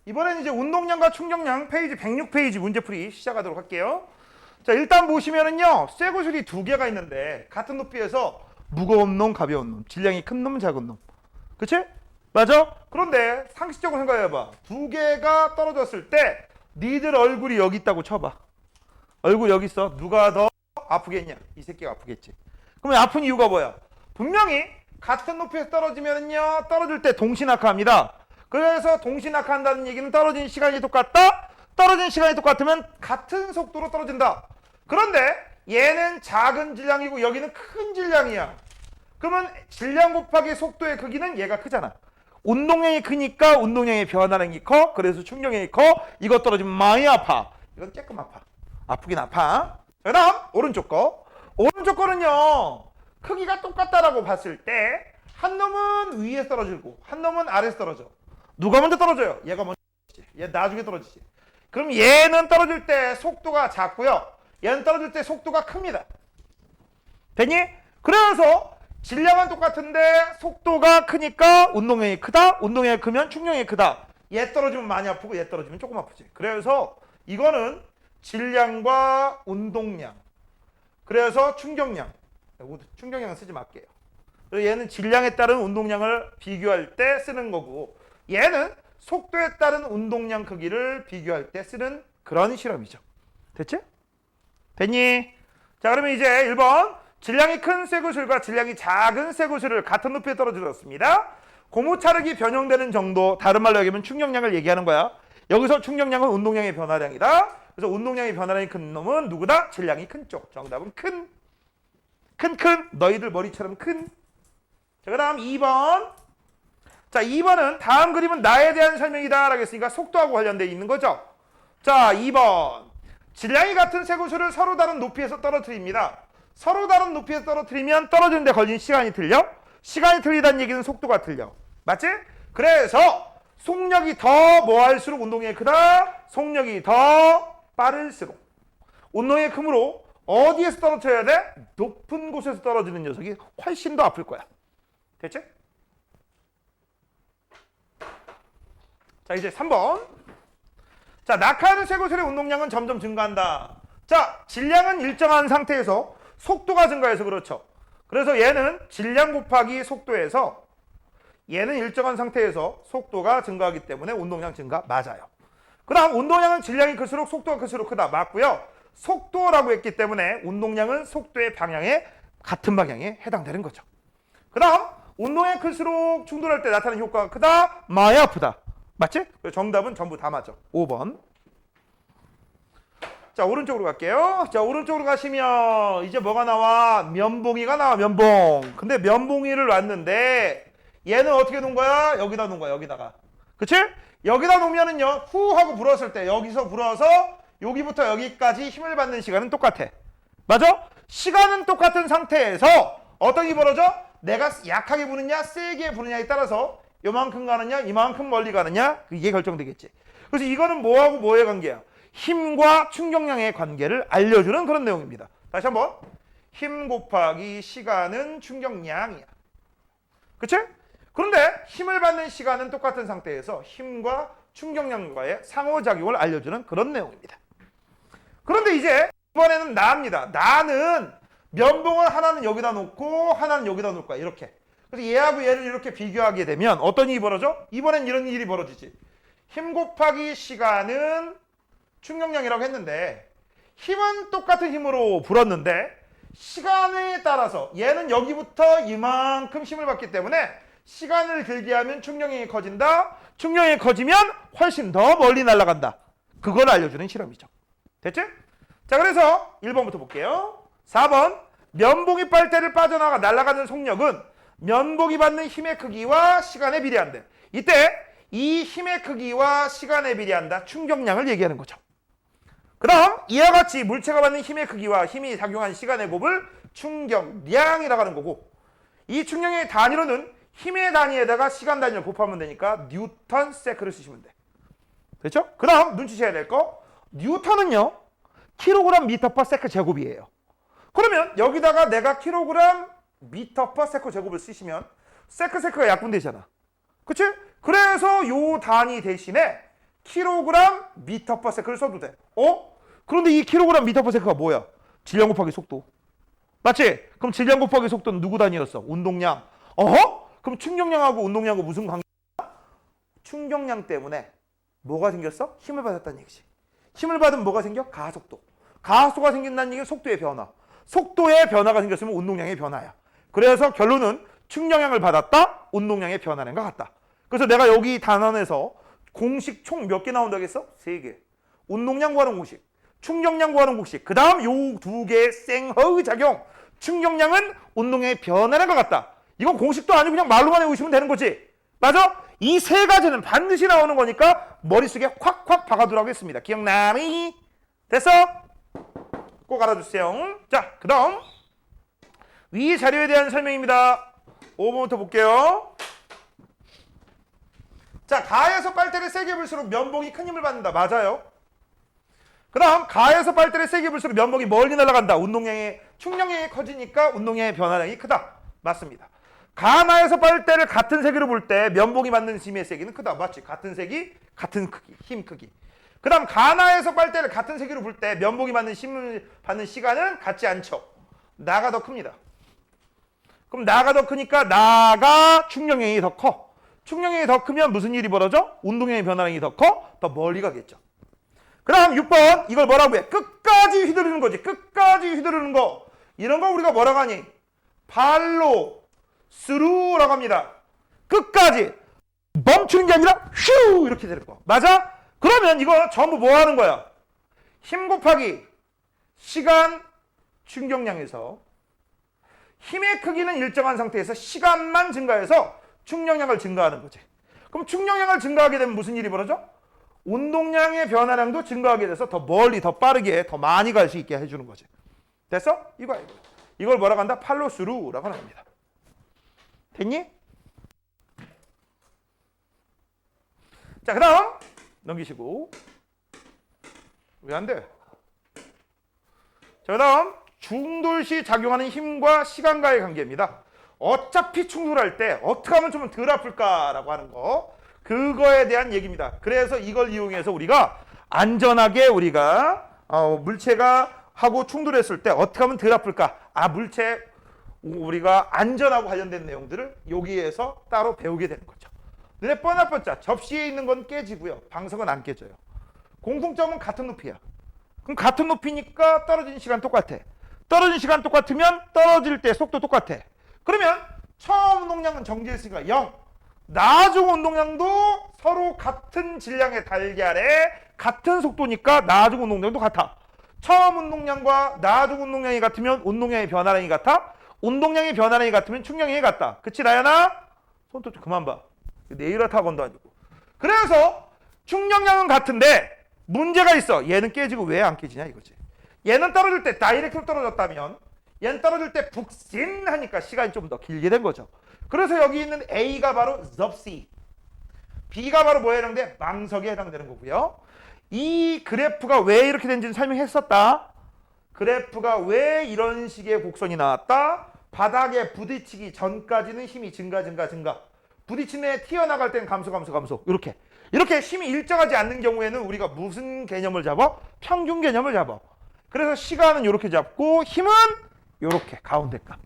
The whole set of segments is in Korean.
이번엔 이제 운동량과 충격량 페이지 106페이지 문제풀이 시작하도록 할게요. 자, 일단 보시면은요, 쇠구슬이 두 개가 있는데 같은 높이에서 무거운 놈, 가벼운 놈, 질량이 큰 놈, 작은 놈. 그치? 맞아? 그런데 상식적으로 생각해봐. 두 개가 떨어졌을 때 니들 얼굴이 여기 있다고 쳐봐. 얼굴 여기 있어. 누가 더 아프겠냐? 이 새끼가 아프겠지. 그러면 아픈 이유가 뭐야? 분명히 같은 높이에서 떨어지면은요, 떨어질 때 동시낙하합니다. 그래서 동시낙하한다는 얘기는 떨어진 시간이 똑같다? 떨어진 시간이 똑같으면 같은 속도로 떨어진다. 그런데 얘는 작은 질량이고 여기는 큰 질량이야. 그러면 질량 곱하기 속도의 크기는 얘가 크잖아. 운동량이 크니까 운동량의 변화량이 커. 그래서 충격량이 커. 이거 떨어지면 많이 아파. 이건 조금 아파. 아프긴 아파. 그 다음 오른쪽 거. 오른쪽 거는요, 크기가 똑같다라고 봤을 때 한 놈은 위에서 떨어지고 한 놈은 아래에서 떨어져. 누가 먼저 떨어져요? 얘가 먼저 떨어지지. 얘 나중에 떨어지지. 그럼 얘는 떨어질 때 속도가 작고요, 얘는 떨어질 때 속도가 큽니다. 됐니? 그래서 질량은 똑같은데 속도가 크니까 운동량이 크다. 운동량이 크면 충격량이 크다. 얘 떨어지면 많이 아프고 얘 떨어지면 조금 아프지. 그래서 이거는 질량과 운동량, 그래서 충격량, 충격량은 쓰지 말게요. 얘는 질량에 따른 운동량을 비교할 때 쓰는 거고, 얘는 속도에 따른 운동량 크기를 비교할 때 쓰는 그런 실험이죠. 됐지? 됐니? 자, 그러면 이제 1번. 질량이 큰 쇠구슬과 질량이 작은 쇠구슬을 같은 높이에 떨어뜨렸습니다. 고무차력이 변형되는 정도, 다른 말로 얘기하면 충격량을 얘기하는 거야. 여기서 충격량은 운동량의 변화량이다. 그래서 운동량의 변화량이 큰 놈은 누구다? 질량이 큰 쪽. 정답은 큰. 너희들 머리처럼 큰. 자, 그 다음 2번. 자, 2번은 다음 그림은 나에 대한 설명이다 라고 했으니까 속도하고 관련되어 있는 거죠. 자, 2번. 질량이 같은 쇠구슬을 서로 다른 높이에서 떨어뜨립니다. 서로 다른 높이에서 떨어뜨리면 떨어지는데 걸린 시간이 틀려. 시간이 틀리다는 얘기는 속도가 틀려. 맞지? 그래서 속력이 더 뭐할수록 운동량이 크다. 속력이 더 빠를수록 운동량이 크므로 어디에서 떨어져야 돼? 높은 곳에서 떨어지는 녀석이 훨씬 더 아플 거야. 됐지? 자, 이제 3번. 자, 낙하하는 쇠구슬의 운동량은 점점 증가한다. 자, 질량은 일정한 상태에서 속도가 증가해서 그렇죠. 그래서 얘는 질량 곱하기 속도에서, 얘는 일정한 상태에서 속도가 증가하기 때문에 운동량 증가 맞아요. 그 다음 운동량은 질량이 클수록 속도가 클수록 크다. 맞고요. 속도라고 했기 때문에 운동량은 속도의 방향에 같은 방향에 해당되는 거죠. 그 다음 운동량이 클수록 충돌할 때 나타나는 효과가 크다. 많이 아프다. 맞지? 정답은 전부 다 맞아. 5번. 자, 오른쪽으로 갈게요. 자, 오른쪽으로 가시면 이제 뭐가 나와? 면봉이가 나와. 면봉. 근데 면봉이를 놨는데 얘는 어떻게 놓은 거야? 여기다 놓은 거야. 여기다가. 그치? 여기다 놓으면은요, 후 하고 불었을 때 여기서 불어서 여기부터 여기까지 힘을 받는 시간은 똑같아. 맞아? 시간은 똑같은 상태에서 어떤 일이 벌어져? 내가 약하게 부느냐 세게 부느냐에 따라서 요만큼 가느냐 이만큼 멀리 가느냐, 이게 결정되겠지. 그래서 이거는 뭐하고 뭐의 관계야? 힘과 충격량의 관계를 알려주는 그런 내용입니다. 다시 한번. 힘 곱하기 시간은 충격량이야. 그치? 그런데 힘을 받는 시간은 똑같은 상태에서 힘과 충격량과의 상호작용을 알려주는 그런 내용입니다. 그런데 이제 이번에는 나입니다. 나는 면봉을 하나는 여기다 놓고 하나는 여기다 놓을 거야. 이렇게. 그래서 얘하고 얘를 이렇게 비교하게 되면 어떤 일이 벌어져? 이번엔 이런 일이 벌어지지. 힘 곱하기 시간은 충격량이라고 했는데 힘은 똑같은 힘으로 불었는데 시간에 따라서 얘는 여기부터 이만큼 힘을 받기 때문에 시간을 길게 하면 충격량이 커진다. 충격량이 커지면 훨씬 더 멀리 날아간다. 그걸 알려주는 실험이죠. 됐지? 자, 그래서 1번부터 볼게요. 4번. 면봉이 빨대를 빠져나가 날아가는 속력은 면봉이 받는 힘의 크기와 시간에 비례한대. 이때 이 힘의 크기와 시간에 비례한다. 충격량을 얘기하는 거죠. 그 다음 이와 같이 물체가 받는 힘의 크기와 힘이 작용한 시간의 곱을 충격량이라고 하는 거고, 이 충격량의 단위로는 힘의 단위에다가 시간 단위를 곱하면 되니까 뉴턴 세크를 쓰시면 돼. 됐죠? 그 다음 눈치채야 될 거, 뉴턴은요 킬로그램 미터 퍼 세크 제곱이에요. 그러면 여기다가 내가 킬로그램 미터 퍼 세크 제곱을 쓰시면 세크가 약분되잖아. 그치? 그래서 요 단위 대신에 킬로그램 미터 퍼 세컨을 써도 돼. 그런데 이 킬로그램 미터 퍼 세컨가 뭐야? 질량 곱하기 속도. 맞지? 그럼 질량 곱하기 속도는 누구 단위였어? 운동량. 그럼 충격량하고 운동량하고 무슨 관계? 충격량 때문에 뭐가 생겼어? 힘을 받았다는 얘기지. 힘을 받으면 뭐가 생겨? 가속도. 가속도가 생긴다는 얘기는 속도의 변화. 속도의 변화가 생겼으면 운동량의 변화야. 그래서 결론은 충격량을 받았다, 운동량의 변화는 것 같다. 그래서 내가 여기 단원에서 공식 총 몇 개 나온다고 했어? 3개. 운동량 구하는 공식, 충격량 구하는 공식, 그 다음 요 2개의 생허의 작용. 충격량은 운동량의 변화는 것 같다. 이건 공식도 아니고 그냥 말로만 외우시면 되는 거지. 맞아? 이 3가지는 반드시 나오는 거니까 머릿속에 콱콱 박아두라고 했습니다. 기억나니? 됐어? 꼭 알아주세요. 자, 그 다음 위 자료에 대한 설명입니다. 5번부터 볼게요. 자, 가에서 빨대를 세게 불수록 면봉이 큰 힘을 받는다. 맞아요. 그 다음 가에서 빨대를 세게 불수록 면봉이 멀리 날아간다. 운동량의 충격량이 커지니까 운동량의 변화량이 크다. 맞습니다. 가나에서 빨대를 같은 세기로 불 때 면봉이 받는 힘의 세기는 크다. 맞지? 같은 세기, 같은 크기, 힘 크기. 그 다음 가나에서 빨대를 같은 세기로 불 때 면봉이 받는 힘을 받는 시간은 같지 않죠. 나가 더 큽니다. 그럼 나가 더 크니까 나가 충격량이 더 커. 충격량이 더 크면 무슨 일이 벌어져? 운동량의 변화량이 더 커? 더 멀리 가겠죠. 그 다음 6번 이걸 뭐라고 해? 끝까지 휘두르는 거지. 끝까지 휘두르는 거. 이런 거 우리가 뭐라고 하니? 발로 스루라고 합니다. 끝까지 멈추는 게 아니라 휴 이렇게 되는 거. 맞아? 그러면 이거 전부 뭐 하는 거야? 힘 곱하기 시간 충격량에서 힘의 크기는 일정한 상태에서 시간만 증가해서 충격량을 증가하는 거지. 그럼 충격량을 증가하게 되면 무슨 일이 벌어져? 운동량의 변화량도 증가하게 돼서 더 멀리, 더 빠르게, 더 많이 갈 수 있게 해주는 거지. 됐어? 이거야. 이걸 뭐라고 한다? 팔로스루라고 하는 겁니다. 됐니? 자, 그 다음 넘기시고. 왜 안 돼? 자, 그 다음 충돌 시 작용하는 힘과 시간과의 관계입니다. 어차피 충돌할 때 어떻게 하면 좀 덜 아플까라고 하는 거, 그거에 대한 얘기입니다. 그래서 이걸 이용해서 우리가 안전하게 우리가 물체가 하고 충돌했을 때 어떻게 하면 덜 아플까, 물체 우리가 안전하고 관련된 내용들을 여기에서 따로 배우게 되는 거죠. 눈에 뻔뻔자 접시에 있는 건 깨지고요, 방석은 안 깨져요. 공통점은 같은 높이야. 그럼 같은 높이니까 떨어지는 시간 똑같아. 떨어지는 시간 똑같으면 떨어질 때 속도 똑같아. 그러면 처음 운동량은 정지했으니까 0. 나중 운동량도 서로 같은 질량의 달걀에 같은 속도니까 나중 운동량도 같아. 처음 운동량과 나중 운동량이 같으면 운동량의 변화량이 같아. 운동량의 변화량이 같으면 충격량이 같다. 그치 나연아? 손톱 좀 그만 봐. 네일 학원도 아니고. 그래서 충격량은 같은데 문제가 있어. 얘는 깨지고 왜 안 깨지냐 이거지. 얘는 떨어질 때 다이렉트로 떨어졌다면 얘는 떨어질 때 북진하니까 시간이 좀 더 길게 된 거죠. 그래서 여기 있는 A가 바로 접시, B가 바로 뭐에 해당돼? 망석에 해당되는 거고요. 이 그래프가 왜 이렇게 된지는 설명했었다. 그래프가 왜 이런 식의 곡선이 나왔다. 바닥에 부딪히기 전까지는 힘이 증가. 부딪히네 튀어나갈 땐 감소. 이렇게 힘이 일정하지 않는 경우에는 우리가 무슨 개념을 잡아? 평균 개념을 잡아. 그래서 시간은 이렇게 잡고 힘은 이렇게 가운데값.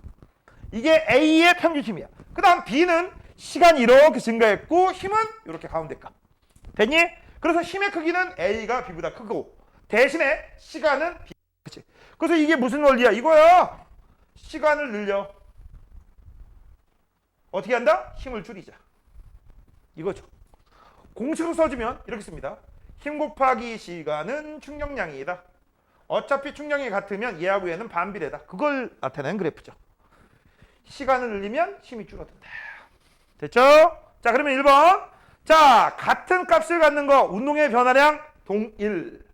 이게 A의 평균 힘이야. 그 다음 B는 시간이 이렇게 증가했고 힘은 이렇게 가운데값. 됐니? 그래서 힘의 크기는 A가 B보다 크고 대신에 시간은 B. 그치? 그래서 이게 무슨 원리야? 이거야. 시간을 늘려. 어떻게 한다? 힘을 줄이자. 이거죠. 공식으로 써주면 이렇게 씁니다. 힘 곱하기 시간은 충격량이다. 어차피 충격량이 같으면 얘하고 얘는 반비례다. 그걸 나타내는 그래프죠. 시간을 늘리면 힘이 줄어든다. 됐죠? 자, 그러면 1번. 자, 같은 값을 갖는 거 운동의 변화량 동일.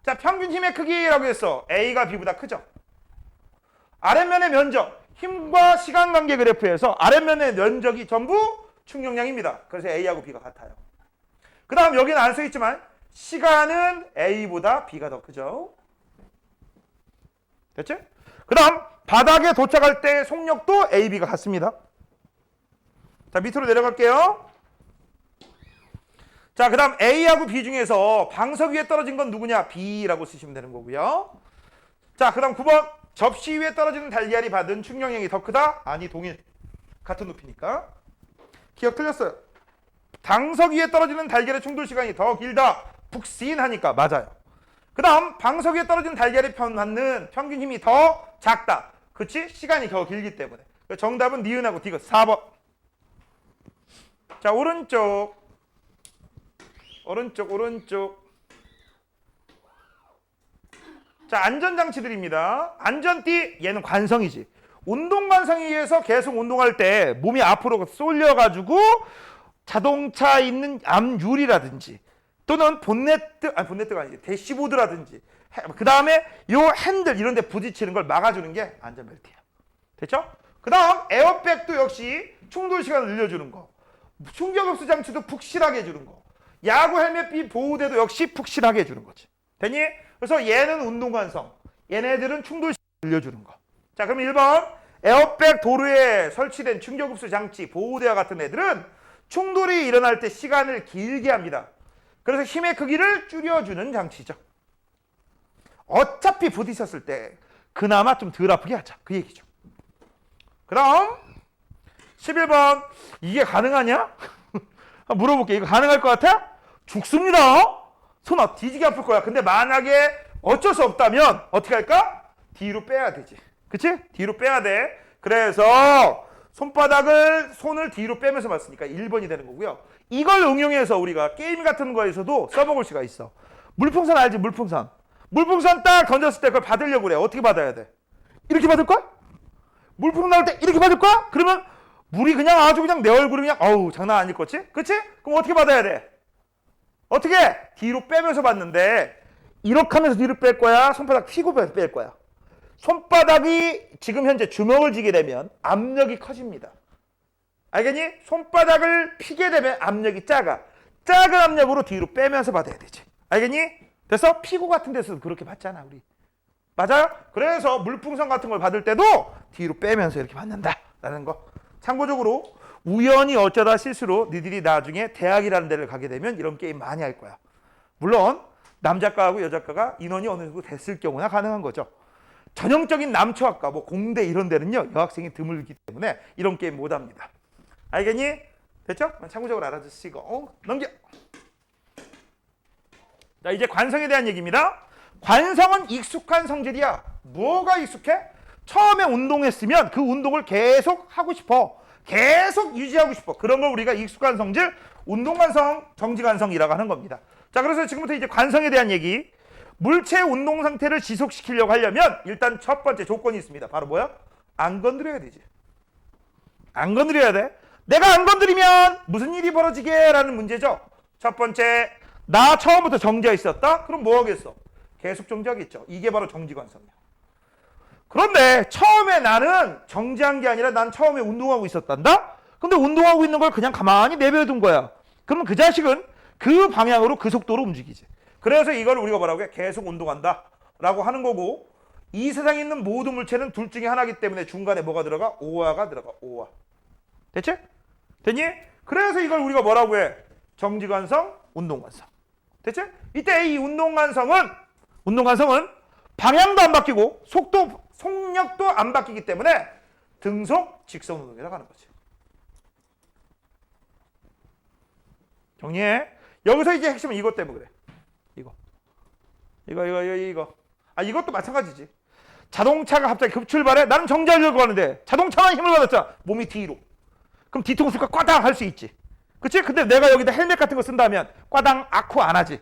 자, 평균 힘의 크기라고 했어. A가 B보다 크죠? 아랫면의 면적, 힘과 시간 관계 그래프에서 아랫면의 면적이 전부 충격량입니다. 그래서 A하고 B가 같아요. 그 다음 여기는 안 써있지만 시간은 A보다 B가 더 크죠? 됐지? 그 다음 바닥에 도착할 때 속력도 A, B가 같습니다. 자, 밑으로 내려갈게요. 자, 그 다음 A하고 B 중에서 방석 위에 떨어진 건 누구냐? B라고 쓰시면 되는 거고요. 자, 그 다음 9번. 접시 위에 떨어지는 달걀이 받은 충격량이 더 크다? 아니, 동일. 같은 높이니까. 기억 틀렸어요. 방석 위에 떨어지는 달걀의 충돌 시간이 더 길다. 북신하니까 맞아요. 그 다음 방석 위에 떨어지는 달걀이 받는 평균 힘이 더 작다. 그치? 시간이 더 길기 때문에. 정답은 니은하고 디귿 4번. 자, 오른쪽. 자, 안전장치들입니다. 안전띠, 얘는 관성이지. 운동관성에 의해서 계속 운동할 때 몸이 앞으로 쏠려가지고 자동차 있는 앞유리라든지 또는 본네트가 아니지. 대시보드라든지 그 다음에 요 핸들 이런 데 부딪히는 걸 막아주는 게 안전벨트예요. 됐죠? 그 다음 에어백도 역시 충돌 시간을 늘려주는 거. 충격흡수 장치도 푹실하게 해주는 거. 야구 헬멧비 보호대도 역시 푹실하게 해주는 거지. 됐니? 그래서 얘는 운동관성, 얘네들은 충돌 시간을 늘려주는 거. 자, 그럼 1번 에어백 도로에 설치된 충격흡수 장치 보호대와 같은 애들은 충돌이 일어날 때 시간을 길게 합니다. 그래서 힘의 크기를 줄여주는 장치죠. 어차피 부딪혔을 때 그나마 좀 덜 아프게 하자. 그 얘기죠. 그럼 11번 이게 가능하냐? 물어볼게. 이거 가능할 것 같아? 죽습니다. 손 뒤지게 아플 거야. 근데 만약에 어쩔 수 없다면 어떻게 할까? 뒤로 빼야 되지. 그치? 뒤로 빼야 돼. 그래서 손을 뒤로 빼면서 맞으니까 1번이 되는 거고요. 이걸 응용해서 우리가 게임 같은 거에서도 써먹을 수가 있어. 물풍선 알지? 물풍선. 물풍선 딱 던졌을 때 그걸 받으려고 그래. 어떻게 받아야 돼? 이렇게 받을 거야? 물풍선 나올 때 이렇게 받을 거야? 그러면 물이 그냥 아주 그냥 내 얼굴이 그냥 어우 장난 아닐 거지? 그치? 그럼 어떻게 받아야 돼? 어떻게? 뒤로 빼면서 받는데 이렇게 하면서 뒤로 뺄 거야? 손바닥 펴고 뺄 거야? 손바닥이 지금 현재 주먹을 쥐게 되면 압력이 커집니다. 알겠니? 손바닥을 피게 되면 압력이 작아. 작은 압력으로 뒤로 빼면서 받아야 되지. 알겠니? 그래서 피고 같은 데서도 그렇게 받잖아 우리. 맞아요? 그래서 물풍선 같은 걸 받을 때도 뒤로 빼면서 이렇게 받는다라는 거. 참고적으로 우연히 어쩌다 실수로 니들이 나중에 대학이라는 데를 가게 되면 이런 게임 많이 할 거야. 물론 남작가하고 여작가가 인원이 어느 정도 됐을 경우나 가능한 거죠. 전형적인 남초학과, 뭐 공대 이런 데는요 여학생이 드물기 때문에 이런 게임 못합니다. 알겠니? 됐죠? 참고적으로 알아주시고 넘겨. 자, 이제 관성에 대한 얘기입니다. 관성은 익숙한 성질이야. 뭐가 익숙해? 처음에 운동했으면 그 운동을 계속 하고 싶어. 계속 유지하고 싶어. 그런 걸 우리가 익숙한 성질, 운동관성, 정지관성이라고 하는 겁니다. 자, 그래서 지금부터 이제 관성에 대한 얘기. 물체의 운동 상태를 지속시키려고 하려면 일단 첫 번째 조건이 있습니다. 바로 뭐야? 안 건드려야 되지. 안 건드려야 돼. 내가 안 건드리면 무슨 일이 벌어지게? 라는 문제죠. 첫 번째, 나 처음부터 정지해 있었다? 그럼 뭐 하겠어? 계속 정지하겠죠. 이게 바로 정지관성이야. 그런데 처음에 나는 정지한 게 아니라 난 처음에 운동하고 있었단다? 근데 운동하고 있는 걸 그냥 가만히 내버려둔 거야. 그러면 그 자식은 그 방향으로 그 속도로 움직이지. 그래서 이걸 우리가 뭐라고 해? 계속 운동한다 라고 하는 거고, 이 세상에 있는 모든 물체는 둘 중에 하나이기 때문에 중간에 뭐가 들어가? 오화가 들어가. 오화. 됐지? 됐니? 그래서 이걸 우리가 뭐라고 해? 정지관성, 운동관성. 됐지? 이때 이 운동관성은 방향도 안 바뀌고 속력도 안 바뀌기 때문에 등속 직선 운동이라고 하는 거지. 정리해. 여기서 이제 핵심은 이것 때문에 그래. 이거. 이것도 마찬가지지. 자동차가 갑자기 급출발해. 나는 정지하려고 하는데 자동차만 힘을 받았잖아. 몸이 뒤로. 그럼 뒤통수가 꽈당 할 수 있지. 그치? 근데 내가 여기다 헬멧 같은 거 쓴다면 꽈당 아쿠 안 하지.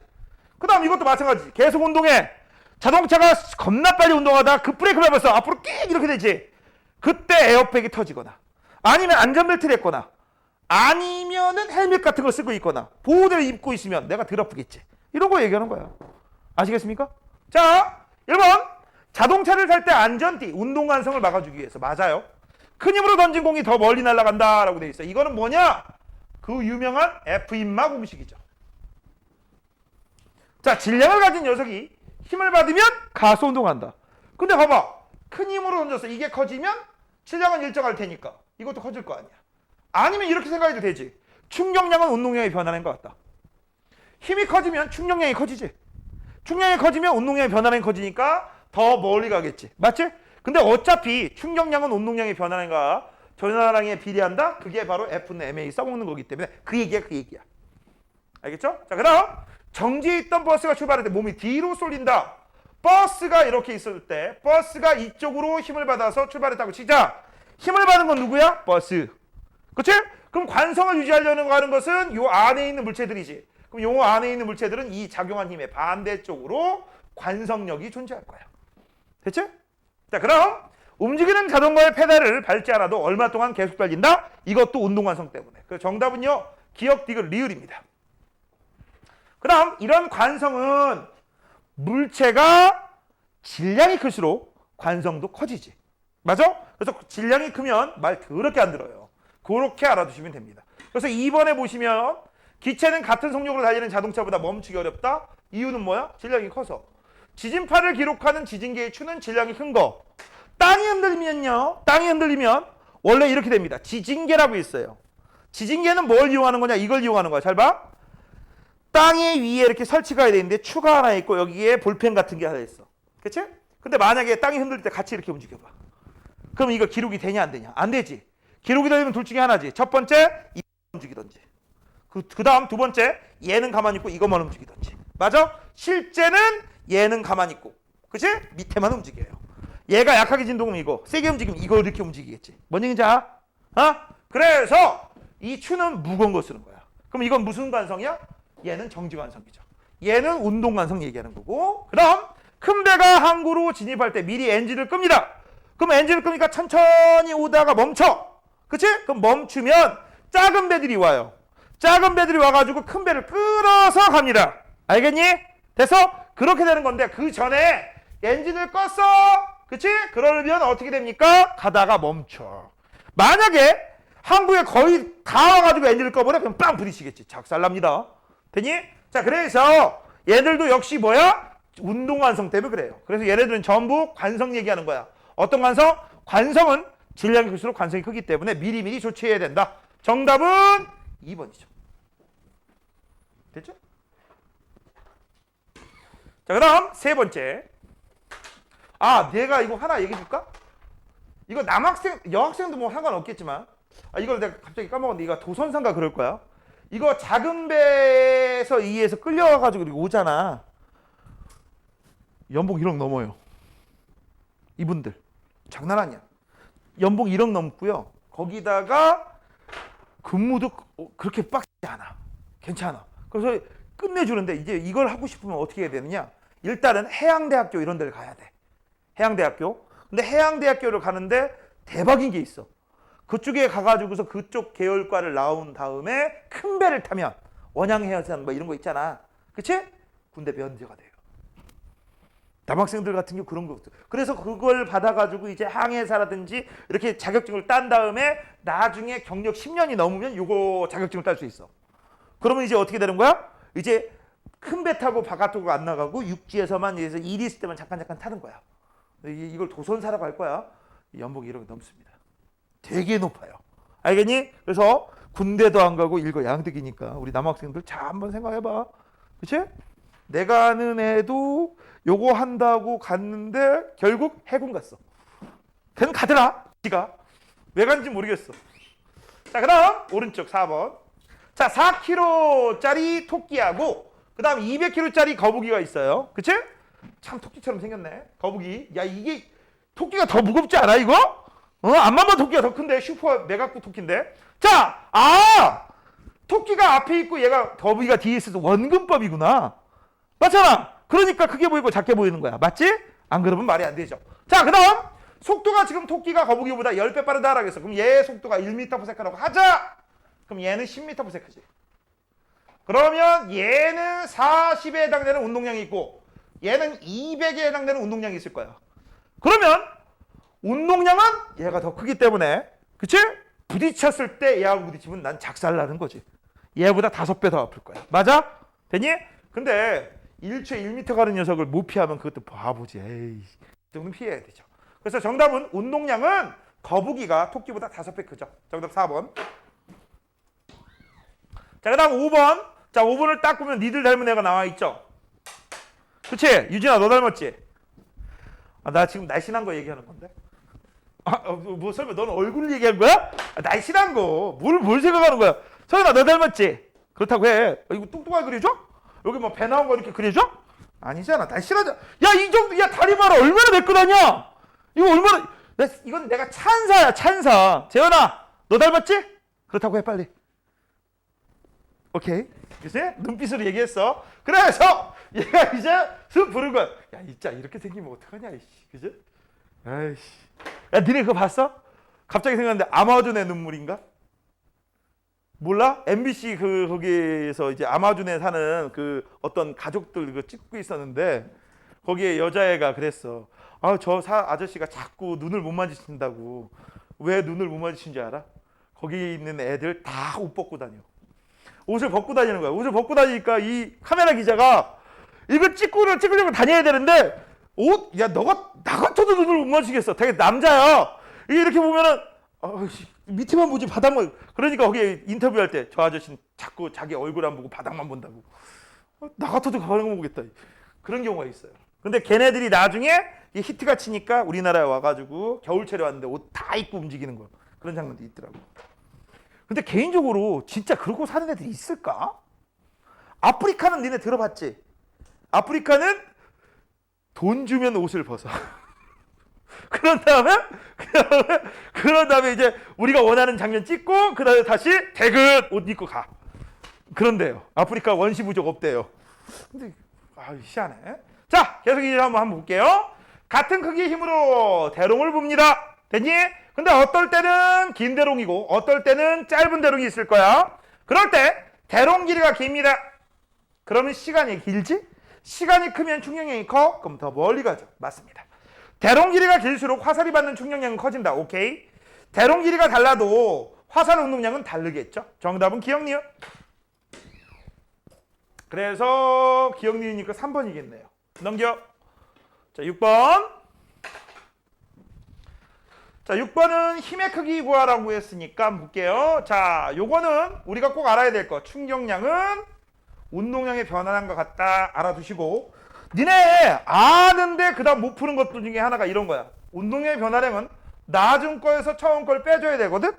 그 다음 이것도 마찬가지지. 계속 운동해. 자동차가 겁나 빨리 운동하다가 급브레이크 밟았어. 앞으로 끽 이렇게 되지. 그때 에어백이 터지거나 아니면 안전벨트를 했거나 아니면은 헬멧 같은 거 쓰고 있거나 보호대를 입고 있으면 내가 덜 아프겠지. 이런 거 얘기하는 거야. 아시겠습니까? 자, 1번. 자동차를 탈 때 안전띠, 운동관성을 막아주기 위해서. 맞아요. 큰 힘으로 던진 공이 더 멀리 날아간다라고 돼 있어. 이거는 뭐냐? 그 유명한 F임마 공식이죠. 자, 질량을 가진 녀석이 힘을 받으면 가속 운동한다. 근데 봐봐. 큰 힘으로 던졌어. 이게 커지면 질량은 일정할 테니까 이것도 커질 거 아니야. 아니면 이렇게 생각해도 되지. 충격량은 운동량의 변화인 것 같다. 힘이 커지면 충격량이 커지지. 충격량이 커지면 운동량의 변화량이 커지니까 더 멀리 가겠지. 맞지? 근데 어차피 충격량은 운동량의 변화량에 비례한다? 그게 바로 F는 MA 써먹는 거기 때문에 그 얘기야. 알겠죠? 자, 그럼 정지에 있던 버스가 출발할 때 몸이 뒤로 쏠린다. 버스가 이렇게 있을 때 버스가 이쪽으로 힘을 받아서 출발했다고 치자. 힘을 받은 건 누구야? 버스. 그치? 그럼 관성을 유지하려는 하는 것은 요 안에 있는 물체들이지. 그럼 요 안에 있는 물체들은 이 작용한 힘의 반대쪽으로 관성력이 존재할 거야. 됐지? 자, 그럼 움직이는 자동차의 페달을 밟지 않아도 얼마 동안 계속 달린다? 이것도 운동관성 때문에. 그래서 정답은요. 기억, 디귿, 리을입니다. 그럼 이런 관성은 물체가 질량이 클수록 관성도 커지지. 맞아? 그래서 질량이 크면 말 더럽게 안 들어요. 그렇게 알아두시면 됩니다. 그래서 2번에 보시면 기체는 같은 속력으로 달리는 자동차보다 멈추기 어렵다. 이유는 뭐야? 질량이 커서. 지진파를 기록하는 지진계의 추는 질량이 큰 거. 땅이 흔들리면 원래 이렇게 됩니다. 지진계라고 있어요. 지진계는 뭘 이용하는 거냐? 이걸 이용하는 거야. 잘 봐. 땅이 위에 이렇게 설치가 되는데 추가 하나 있고 여기에 볼펜 같은 게 하나 있어. 그치? 근데 만약에 땅이 흔들릴 때 같이 이렇게 움직여봐. 그럼 이거 기록이 되냐 안 되냐? 안 되지. 기록이 되면 둘 중에 하나지. 첫 번째 이 움직이던지. 그 다음 두 번째 얘는 가만히 있고 이것만 움직이던지. 맞아? 실제는 얘는 가만히 있고. 그치? 밑에만 움직여요. 얘가 약하게 진동하면 이거, 세게 움직이면 이거 이렇게 움직이겠지. 뭔 얘기인지 알아? 그래서 이 추는 무거운 거 쓰는 거야. 그럼 이건 무슨 관성이야? 얘는 정지관성이죠. 얘는 운동관성 얘기하는 거고. 그럼 큰 배가 항구로 진입할 때 미리 엔진을 끕니다. 그럼 엔진을 끄니까 천천히 오다가 멈춰. 그치? 그럼 멈추면 작은 배들이 와요. 작은 배들이 와가지고 큰 배를 끌어서 갑니다. 알겠니? 돼서 그렇게 되는 건데 그 전에 엔진을 껐어. 그치? 그러면 어떻게 됩니까? 가다가 멈춰. 만약에 항구에 거의 다 와가지고 엔진을 꺼버려? 그럼 빵 부딪히겠지. 작살납니다. 되니? 자, 그래서 얘들도 역시 뭐야? 운동관성 때문에 그래요. 그래서 얘네들은 전부 관성 얘기하는 거야. 어떤 관성? 관성은 질량이 클수록 관성이 크기 때문에 미리미리 조치해야 된다. 정답은 2번이죠. 됐죠? 자, 그럼 세 번째. 내가 이거 하나 얘기해 줄까? 이거 여학생도 뭐 상관없겠지만, 이걸 내가 갑자기 까먹었는데, 이거 도선상가 그럴 거야. 이거 작은 배에서 이에서 끌려와가지고 이렇게 오잖아. 연봉 1억 넘어요. 이분들. 장난 아니야. 연봉 1억 넘고요. 거기다가 근무도 그렇게 빡세지 않아. 괜찮아. 그래서 끝내주는데 이제 이걸 하고 싶으면 어떻게 해야 되느냐? 일단은 해양대학교 이런 데를 가야 돼. 해양대학교. 근데 해양대학교를 가는데 대박인 게 있어. 그쪽에 가가지고서 그쪽 계열과를 나온 다음에 큰 배를 타면 원양해양선 뭐 이런 거 있잖아. 그치? 군대 면제가 돼요. 남학생들 같은 경우 그런 거 없어. 그래서 그걸 받아가지고 이제 항해사라든지 이렇게 자격증을 딴 다음에 나중에 경력 10년이 넘으면 요거 자격증을 딸 수 있어. 그러면 이제 어떻게 되는 거야? 이제 큰 배 타고 바깥으로 안 나가고 육지에서만 이제 일 있을 때만 잠깐 타는 거야. 이걸 도선사라고 할 거야. 연봉이 1억 넘습니다. 되게 높아요. 알겠니? 그래서 군대도 안 가고 일거양득이니까 우리 남학생들 잘 한번 생각해봐. 그치? 내가 아는 애도 요거 한다고 갔는데 결국 해군 갔어. 걔는 가더라. 지가. 왜 간지 모르겠어. 자, 그럼 오른쪽 4번. 자, 4kg짜리 토끼하고 그 다음 200kg짜리 거북이가 있어요. 그치? 참 토끼처럼 생겼네. 거북이. 야, 이게 토끼가 더 무겁지 않아 이거? 앞만 봐 토끼가 더 큰데. 슈퍼 메가급 토끼인데. 자, 토끼가 앞에 있고 얘가 거북이가 뒤에 있어서 원근법이구나. 맞잖아. 그러니까 크게 보이고 작게 보이는 거야. 맞지? 안 그러면 말이 안 되죠. 자, 그 다음 속도가 지금 토끼가 거북이보다 10배 빠르다라고 했어. 그럼 얘 속도가 1m/s라고 하자. 그럼 얘는 10m/s지. 그러면 얘는 40에 해당되는 운동량이 있고 얘는 200에 해당되는 운동량이 있을 거야. 그러면 운동량은 얘가 더 크기 때문에, 그치? 부딪혔을 때 얘하고 부딪히면 난 작살나는 거지. 얘보다 5배 더 아플 거야. 맞아? 되니? 근데 1초에 1m 가는 녀석을 못 피하면 그것도 바보지. 에이, 이 정도는 피해야 되죠. 그래서 정답은 운동량은 거북이가 토끼보다 5배 크죠. 정답 4번. 자, 그 다음 5번. 자, 5번을 딱 보면 니들 닮은 애가 나와 있죠? 그치? 유진아, 너 닮았지? 아, 나 지금 날씬한 거 얘기하는 건데? 뭐 설마 너는 얼굴 얘기한 거야? 날씬한 거. 뭘 생각하는 거야? 설마 너 닮았지? 그렇다고 해. 이거 뚱뚱하게 그려줘? 여기 뭐 배 나온 거 이렇게 그려줘? 아니잖아. 날씬하잖아. 야, 이 정도, 야, 다리 봐라. 얼마나 매끈하냐? 이거 얼마나, 이건 내가 찬사야, 찬사. 재현아, 너 닮았지? 그렇다고 해, 빨리. 오케이. 그치? 눈빛으로 얘기했어. 그래서 얘가 이제 슥 부른 거야. 야, 진짜 이렇게 생기면 어떡하냐, 이씨. 그치? 아이씨. 야, 니네 그거 봤어? 갑자기 생각났는데, 아마존의 눈물인가? 몰라? MBC 거기에서 이제 아마존에 사는 그 어떤 가족들 그거 찍고 있었는데, 거기에 여자애가 그랬어. 아, 저 아저씨가 자꾸 눈을 못 마주친다고. 왜 눈을 못 마주친지 알아? 거기 있는 애들 다 옷 벗고 다녀. 옷을 벗고 다니는 거야. 옷을 벗고 다니니까 이 카메라 기자가 이거 찍으려고 다녀야 되는데, 야, 너가 나 같아도 눈을 못 마주치겠어. 되게 남자야. 이렇게 보면은, 밑에만 보지 바닥만. 그러니까 거기 인터뷰할 때 저 아저씨는 자꾸 자기 얼굴 안 보고 바닥만 본다고. 나 같아도 바닥만 보겠다. 그런 경우가 있어요. 근데 걔네들이 나중에 이 히트가 치니까 우리나라에 와가지고 겨울철에 왔는데 옷 다 입고 움직이는 거. 그런 장면도 있더라고. 근데 개인적으로 진짜 그러고 사는 애들이 있을까? 아프리카는 니네 들어봤지? 아프리카는 돈 주면 옷을 벗어. 그런 다음에 이제 우리가 원하는 장면 찍고 그 다음에 다시 대긋 옷 입고 가. 그런데요. 아프리카 원시 부족 없대요. 근데 희한해. 자, 계속 이제 한번 볼게요. 같은 크기의 힘으로 대롱을 봅니다. 됐니? 근데 어떨 때는 긴 대롱이고 어떨 때는 짧은 대롱이 있을 거야. 그럴 때 대롱 길이가 깁니다. 그러면 시간이 길지? 시간이 크면 충격량이 커? 그럼 더 멀리 가죠. 맞습니다. 대롱 길이가 길수록 화살이 받는 충격량은 커진다. 오케이? 대롱 길이가 달라도 화살 운동량은 다르겠죠? 정답은 기억니은. 그래서 기억니은이니까 3번이겠네요. 넘겨. 자, 6번. 자, 6번은 힘의 크기 구하라고 했으니까 한번 볼게요. 자, 요거는 우리가 꼭 알아야 될 거. 충격량은 운동량의 변화량과 같다. 알아두시고. 니네 아는데 그 다음 못 푸는 것들 중에 하나가 이런 거야. 운동량의 변화량은 낮은 거에서 처음 걸 빼줘야 되거든?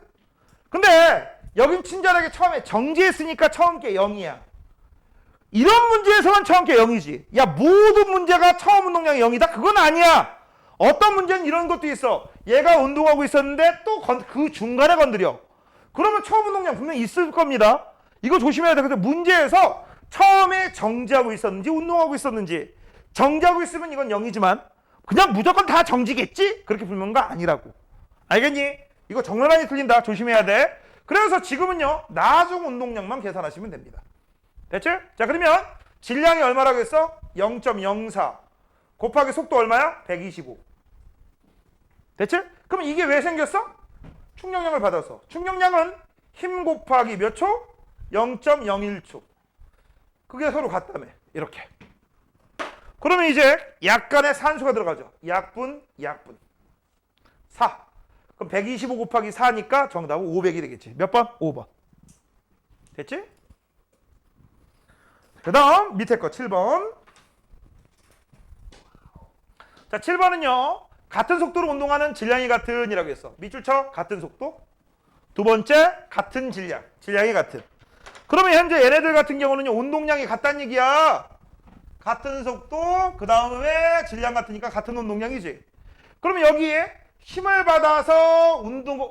근데 여긴 친절하게 처음에 정지했으니까 처음 게 0이야. 이런 문제에서만 처음 게 0이지. 야, 모든 문제가 처음 운동량이 0이다? 그건 아니야. 어떤 문제는 이런 것도 있어. 얘가 운동하고 있었는데 또 그 중간에 건드려. 그러면 처음 운동량 분명히 있을 겁니다. 이거 조심해야 돼. 근데 문제에서 처음에 정지하고 있었는지 운동하고 있었는지, 정지하고 있으면 이건 0이지만 그냥 무조건 다 정지겠지? 그렇게 풀는 거 아니라고. 알겠니? 이거 정나란히 틀린다. 조심해야 돼. 그래서 지금은요, 나중 운동량만 계산하시면 됩니다. 됐지? 자, 그러면 질량이 얼마라고 했어? 0.04 곱하기 속도 얼마야? 125. 됐지? 그럼 이게 왜 생겼어? 충격량을 받아서. 충격량은 힘 곱하기 몇 초? 0.01초. 그게 서로 같다며. 이렇게. 그러면 이제 약간의 산수가 들어가죠. 약분. 4. 그럼 125 곱하기 4니까 정답은 500이 되겠지. 몇 번? 5번. 됐지? 그 다음 밑에 거 7번. 자, 7번은요. 같은 속도로 운동하는 질량이 같은 이라고 했어. 밑줄 쳐. 같은 속도. 두 번째, 같은 질량. 질량이 같은. 그러면 현재 얘네들 같은 경우는요. 운동량이 같다는 얘기야. 같은 속도, 그 다음에 질량 같으니까 같은 운동량이지. 그러면 여기에 힘을 받아서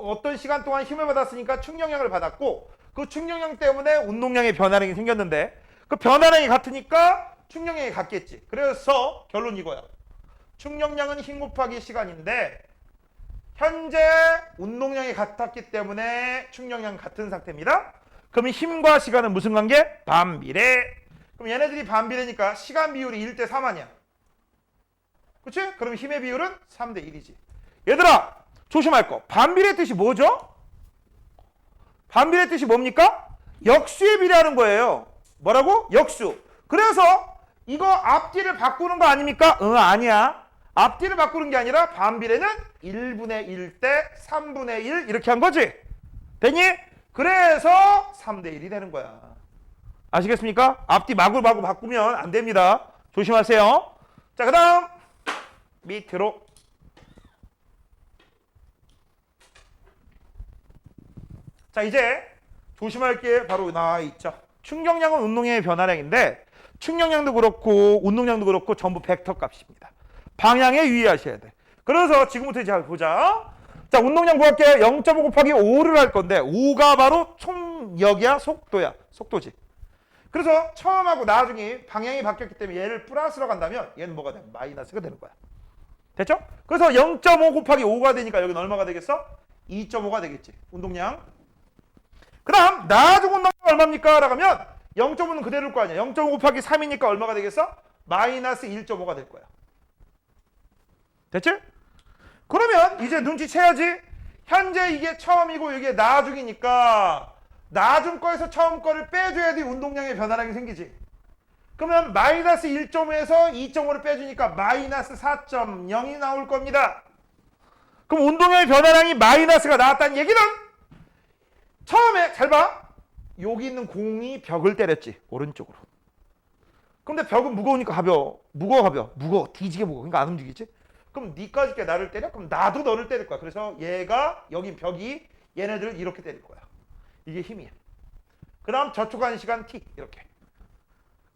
어떤 시간 동안 힘을 받았으니까 충격량을 받았고, 그 충격량 때문에 운동량의 변화량이 생겼는데, 그 변화량이 같으니까 충격량이 같겠지. 그래서 결론 이거야. 충격량은 힘 곱하기 시간인데 현재 운동량이 같았기 때문에 충격량 같은 상태입니다. 그럼 힘과 시간은 무슨 관계? 반비례. 그럼 얘네들이 반비례니까 시간 비율이 1대3 아니야. 그치? 그럼 힘의 비율은 3대1이지. 얘들아 조심할 거. 반비례 뜻이 뭐죠? 반비례 뜻이 뭡니까? 역수에 비례하는 거예요. 뭐라고? 역수. 그래서 이거 앞뒤를 바꾸는 거 아닙니까? 아니야. 앞뒤를 바꾸는 게 아니라 반비례는 1분의 1 대 3분의 1 이렇게 한 거지. 됐니? 그래서 3대 1이 되는 거야. 아시겠습니까? 앞뒤 마구마구 바꾸면 안 됩니다. 조심하세요. 자, 그 다음 밑으로. 자, 이제 조심할 게 바로 나와 있죠. 충격량은 운동량의 변화량인데 충격량도 그렇고 운동량도 그렇고 전부 벡터 값입니다. 방향에 유의하셔야 돼. 그래서 지금부터 잘 보자. 자, 운동량 구할게요. 0.5 곱하기 5를 할 건데 5가 바로 총력이야, 속도야, 속도지. 그래서 처음하고 나중에 방향이 바뀌었기 때문에 얘를 플러스로 간다면 얘는 뭐가 돼? 마이너스가 되는 거야. 됐죠? 그래서 0.5 곱하기 5가 되니까 여기는 얼마가 되겠어? 2.5가 되겠지. 운동량. 그 다음 나중 운동량 얼마입니까? 라고 하면 0.5는 그대로일 거 아니야. 0.5 곱하기 3이니까 얼마가 되겠어? 마이너스 1.5가 될 거야. 됐지? 그러면 이제 눈치채야지. 현재 이게 처음이고 이게 나중이니까 나중 거에서 처음 거를 빼줘야지 운동량의 변화량이 생기지. 그러면 마이너스 1.5에서 2.5를 빼주니까 마이너스 4.0이 나올 겁니다. 그럼 운동량의 변화량이 마이너스가 나왔다는 얘기는 처음에 잘 봐. 여기 있는 공이 벽을 때렸지. 오른쪽으로. 근데 벽은 무거우니까 가벼워. 무거워. 뒤지게 무거워. 그러니까 안 움직이지. 그럼 니까지 게 나를 때려? 그럼 나도 너를 때릴 거야. 그래서 얘가 여기 벽이 얘네들을 이렇게 때릴 거야. 이게 힘이야. 그 다음 저촉하는 시간 t 이렇게.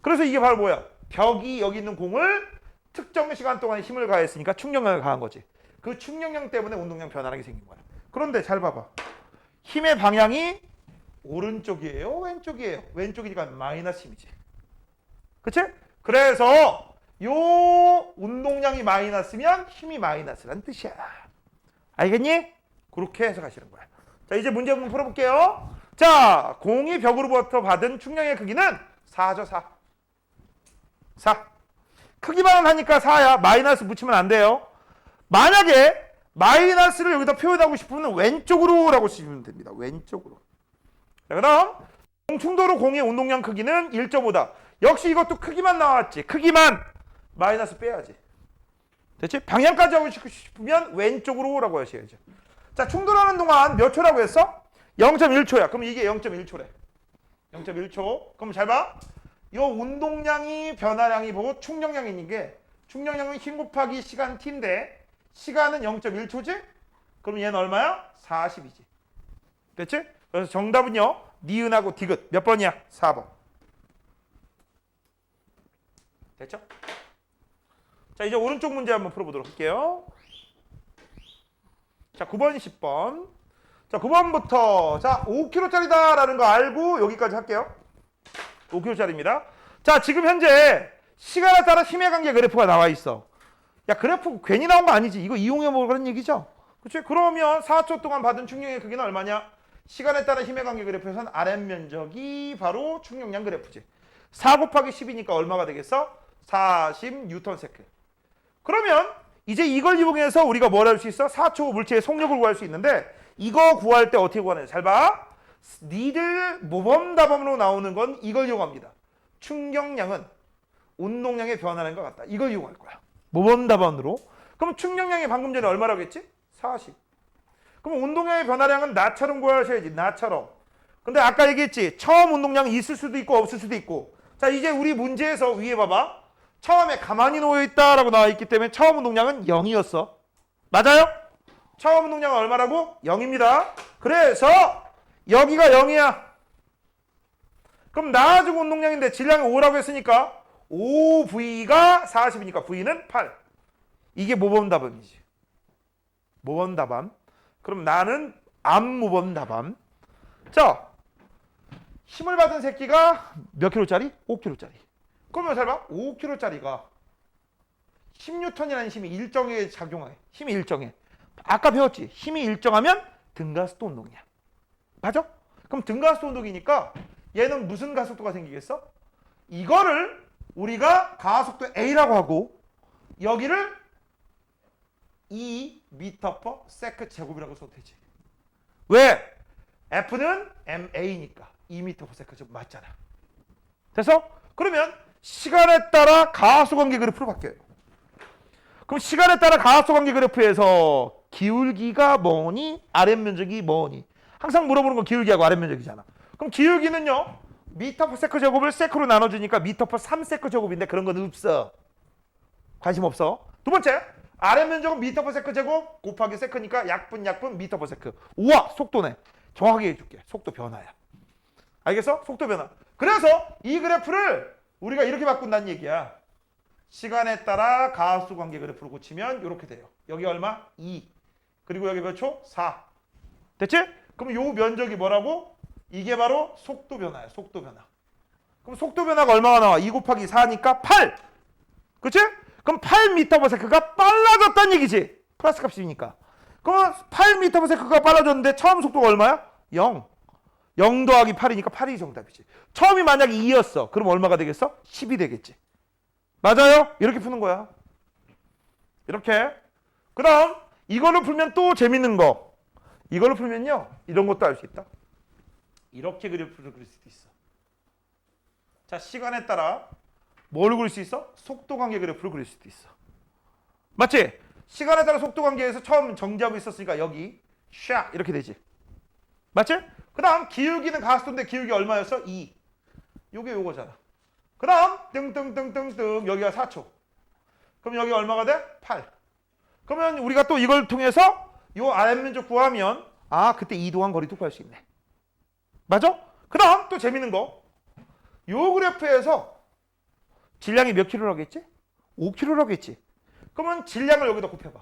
그래서 이게 바로 뭐야? 벽이 여기 있는 공을 특정 시간 동안에 힘을 가했으니까 충격량을 가한 거지. 그 충격량 때문에 운동량 변화량이 생긴 거야. 그런데 잘 봐봐. 힘의 방향이 오른쪽이에요? 왼쪽이에요? 왼쪽이니까 마이너스 힘이지. 그치? 그래서 요 운동량이 마이너스면 힘이 마이너스란 뜻이야. 알겠니? 그렇게 해석하시는 거야. 자, 이제 문제 한번 풀어볼게요. 자, 공이 벽으로부터 받은 충격의 크기는 4죠, 4. 4. 크기만 하니까 4야. 마이너스 붙이면 안 돼요. 만약에 마이너스를 여기다 표현하고 싶으면 왼쪽으로 라고 쓰시면 됩니다. 왼쪽으로. 자, 그 다음 공충도로 공의 운동량 크기는 1.5다. 역시 이것도 크기만 나왔지. 크기만 마이너스 빼야지. 됐지? 방향까지 하고 싶으면 왼쪽으로 라고 하셔야죠. 자, 충돌하는 동안 몇 초라고 했어? 0.1초야. 그럼 이게 0.1초래. 0.1초. 그럼 잘 봐. 요 운동량이 변화량이 보고 충격량인 게 충격량은 힘 곱하기 시간 t인데 시간은 0.1초지? 그럼 얘는 얼마야? 40이지. 됐지? 그래서 정답은요. 니은하고 디귿. 몇 번이야? 4번. 됐죠? 자, 이제 오른쪽 문제 한번 풀어보도록 할게요. 자, 9번, 10번. 자, 9번부터. 자, 5kg짜리다라는 거 알고 여기까지 할게요. 5kg짜리입니다. 자, 지금 현재 시간에 따라 힘의 관계 그래프가 나와 있어. 야, 그래프 괜히 나온 거 아니지? 이거 이용해 먹으라는 얘기죠? 그치? 그러면 4초 동안 받은 충격의 크기는 얼마냐? 시간에 따라 힘의 관계 그래프에서는 아랫면적이 바로 충격량 그래프지. 4 곱하기 10이니까 얼마가 되겠어? 40 뉴턴 세크. 그러면 이제 이걸 이용해서 우리가 뭘 할 수 있어? 4초 물체의 속력을 구할 수 있는데 이거 구할 때 어떻게 구하느냐? 잘 봐. 니들 모범답안으로 나오는 건 이걸 이용합니다. 충격량은 운동량의 변화량과 같다. 이걸 이용할 거야. 모범답안으로. 그럼 충격량이 방금 전에 얼마라고 했지? 40. 그럼 운동량의 변화량은 나처럼 구하셔야지. 나처럼. 근데 아까 얘기했지. 처음 운동량이 있을 수도 있고 없을 수도 있고. 자, 이제 우리 문제에서 위에 봐봐. 처음에 가만히 놓여있다라고 나와 있기 때문에 처음 운동량은 0이었어. 맞아요? 처음 운동량은 얼마라고? 0입니다. 그래서 여기가 0이야. 그럼 나중 운동량인데 질량이 5라고 했으니까 5V가 40이니까 V는 8. 이게 모범답안이지. 모범답안. 그럼 나는 암모범답안. 자, 힘을 받은 새끼가 몇 킬로짜리? 5킬로짜리. 그러면 잘 봐. 5kg짜리가 10N이라는 힘이 일정하게 작용해. 힘이 일정해. 아까 배웠지? 힘이 일정하면 등가속도 운동이야. 맞아? 그럼 등가속도 운동이니까 얘는 무슨 가속도가 생기겠어? 이거를 우리가 가속도 A라고 하고 여기를 2m/s 제곱이라고 써도 되지. 왜? F는 MA니까 2m/s 맞잖아. 됐어? 그러면 시간에 따라 가속관계 그래프로 바뀌어요. 그럼 시간에 따라 가속관계 그래프에서 기울기가 뭐니? 아랫면적이 뭐니? 항상 물어보는 건 기울기하고 아랫면적이잖아. 그럼 기울기는요. 미터 퍼 세컨 제곱을 세크로 나눠주니까 미터 퍼 3세컨 제곱인데 그런 건 없어. 관심 없어. 두 번째, 아래 면적은 미터 퍼 세컨 제곱 곱하기 세컨이니까 약분 미터 퍼 세컨. 우와, 속도네. 정확하게 해줄게. 속도 변화야. 알겠어? 속도 변화. 그래서 이 그래프를 우리가 이렇게 바꾼다는 얘기야. 시간에 따라 가수 관계 그래프로 고치면 이렇게 돼요. 여기 얼마? 2. 그리고 여기 몇 초? 4. 됐지? 그럼 요 면적이 뭐라고? 이게 바로 속도 변화야. 속도 변화. 그럼 속도 변화가 얼마가 나와? 2 곱하기 4니까 8. 그치? 그럼 8m/s가 빨라졌다는 얘기지. 플러스 값이니까. 그럼 8m/s가 빨라졌는데 처음 속도가 얼마야? 0. 0 더하기 8이니까 8이 정답이지. 처음이 만약에 2였어. 그럼 얼마가 되겠어? 10이 되겠지. 맞아요? 이렇게 푸는 거야. 이렇게. 그럼 이걸로 풀면 또 재밌는 거. 이걸로 풀면요. 이런 것도 알 수 있다. 이렇게 그래프를 그릴 수도 있어. 자, 시간에 따라 뭘 그릴 수 있어? 속도 관계 그래프를 그릴 수도 있어. 맞지? 시간에 따라 속도 관계에서 처음 정지하고 있었으니까 여기 샥 이렇게 되지. 맞지? 그 다음 기울기는 가속도인데 기울기 얼마였어? 2. 요게 요거잖아. 그 다음 띵띵띵띵띵 여기가 4초. 그럼 여기 얼마가 돼? 8. 그러면 우리가 또 이걸 통해서 요 아랫면적 구하면 아 그때 이동한 거리도 구할 수 있네. 맞아? 그 다음 또 재밌는 거. 요 그래프에서 질량이 몇 킬로라겠지? 5킬로라겠지. 그러면 질량을 여기다 곱해봐.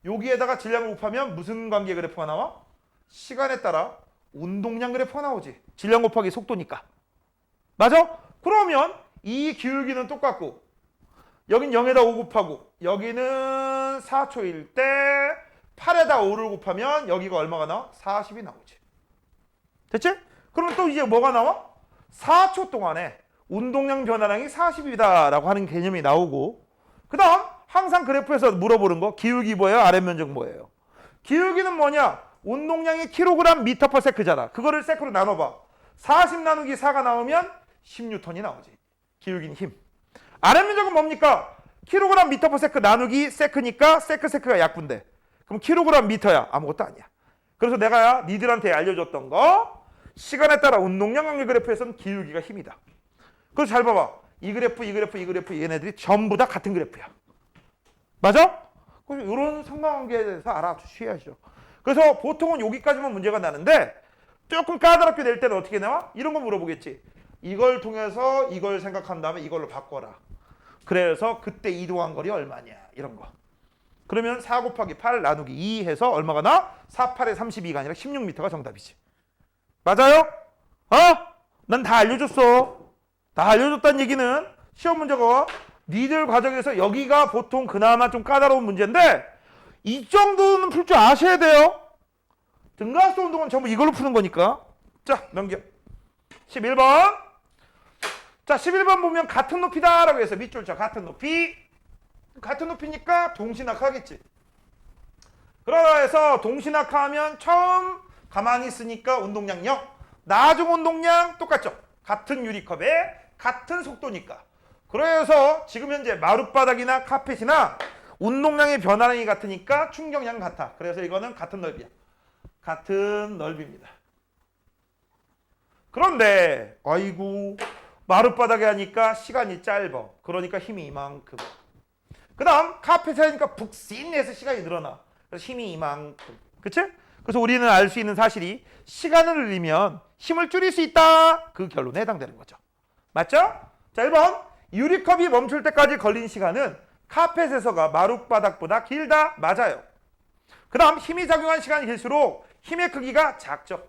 여기에다가 질량을 곱하면 무슨 관계 그래프가 나와? 시간에 따라 운동량 그래프가 나오지. 질량 곱하기 속도니까. 맞아? 그러면 이 기울기는 똑같고 여긴 0에다 5 곱하고 여기는 4초일 때 8에다 5를 곱하면 여기가 얼마가 나와? 40이 나오지. 됐지? 그럼 또 이제 뭐가 나와? 4초 동안에 운동량 변화량이 40이다 라고 하는 개념이 나오고 그 다음 항상 그래프에서 물어보는 거 기울기 뭐예요? 아랫면적 뭐예요? 기울기는 뭐냐? 운동량이 킬로그램 미터 퍼 세크잖아. 그거를 세크로 나눠봐. 40 나누기 4가 나오면 10뉴턴이 나오지. 기울기는 힘. 아랫면적은 뭡니까? 킬로그램 미터 퍼 세크 나누기 세크니까 세크가 약분돼. 그럼 킬로그램 미터야. 아무것도 아니야. 그래서 내가 니들한테 알려줬던 거 시간에 따라 운동량 관계 그래프에서는 기울기가 힘이다. 그래서 잘 봐봐. 이 그래프 얘네들이 전부 다 같은 그래프야. 맞아? 그래서 이런 상관관계에 대해서 알아주셔야죠. 그래서 보통은 여기까지만 문제가 나는데 조금 까다롭게 될 때는 어떻게 나와? 이런 거 물어보겠지. 이걸 통해서 이걸 생각한 다음에 이걸로 바꿔라. 그래서 그때 이동한 거리 얼마냐 이런 거. 그러면 4 곱하기 8 나누기 2 해서 얼마가 나? 4, 8에 32가 아니라 16m가 정답이지. 맞아요? 난 다 알려줬어. 다 알려줬다는 얘기는 시험 문제가 니들 과정에서 여기가 보통 그나마 좀 까다로운 문제인데 이 정도는 풀 줄 아셔야 돼요. 등가스 운동은 전부 이걸로 푸는 거니까. 자, 넘겨. 11번. 자, 11번 보면 같은 높이다라고 해서 밑줄 쳐. 같은 높이. 같은 높이니까 동시낙하겠지. 그러다 해서 동시낙하하면 처음 가만히 있으니까 운동량 0. 나중 운동량 똑같죠. 같은 유리컵에 같은 속도니까. 그래서 지금 현재 마룻바닥이나 카펫이나 운동량의 변화량이 같으니까 충격량 같아. 그래서 이거는 같은 넓이야. 같은 넓이입니다. 그런데 아이고 마룻바닥에 하니까 시간이 짧아. 그러니까 힘이 이만큼. 그 다음 카펫에 하니까 북신해서 시간이 늘어나. 그래서 힘이 이만큼. 그치? 그래서 우리는 알 수 있는 사실이 시간을 늘리면 힘을 줄일 수 있다. 그 결론에 해당되는 거죠. 맞죠? 자, 1번. 유리컵이 멈출 때까지 걸린 시간은 카펫에서가 마룻바닥보다 길다. 맞아요. 그 다음 힘이 작용한 시간이 길수록 힘의 크기가 작죠.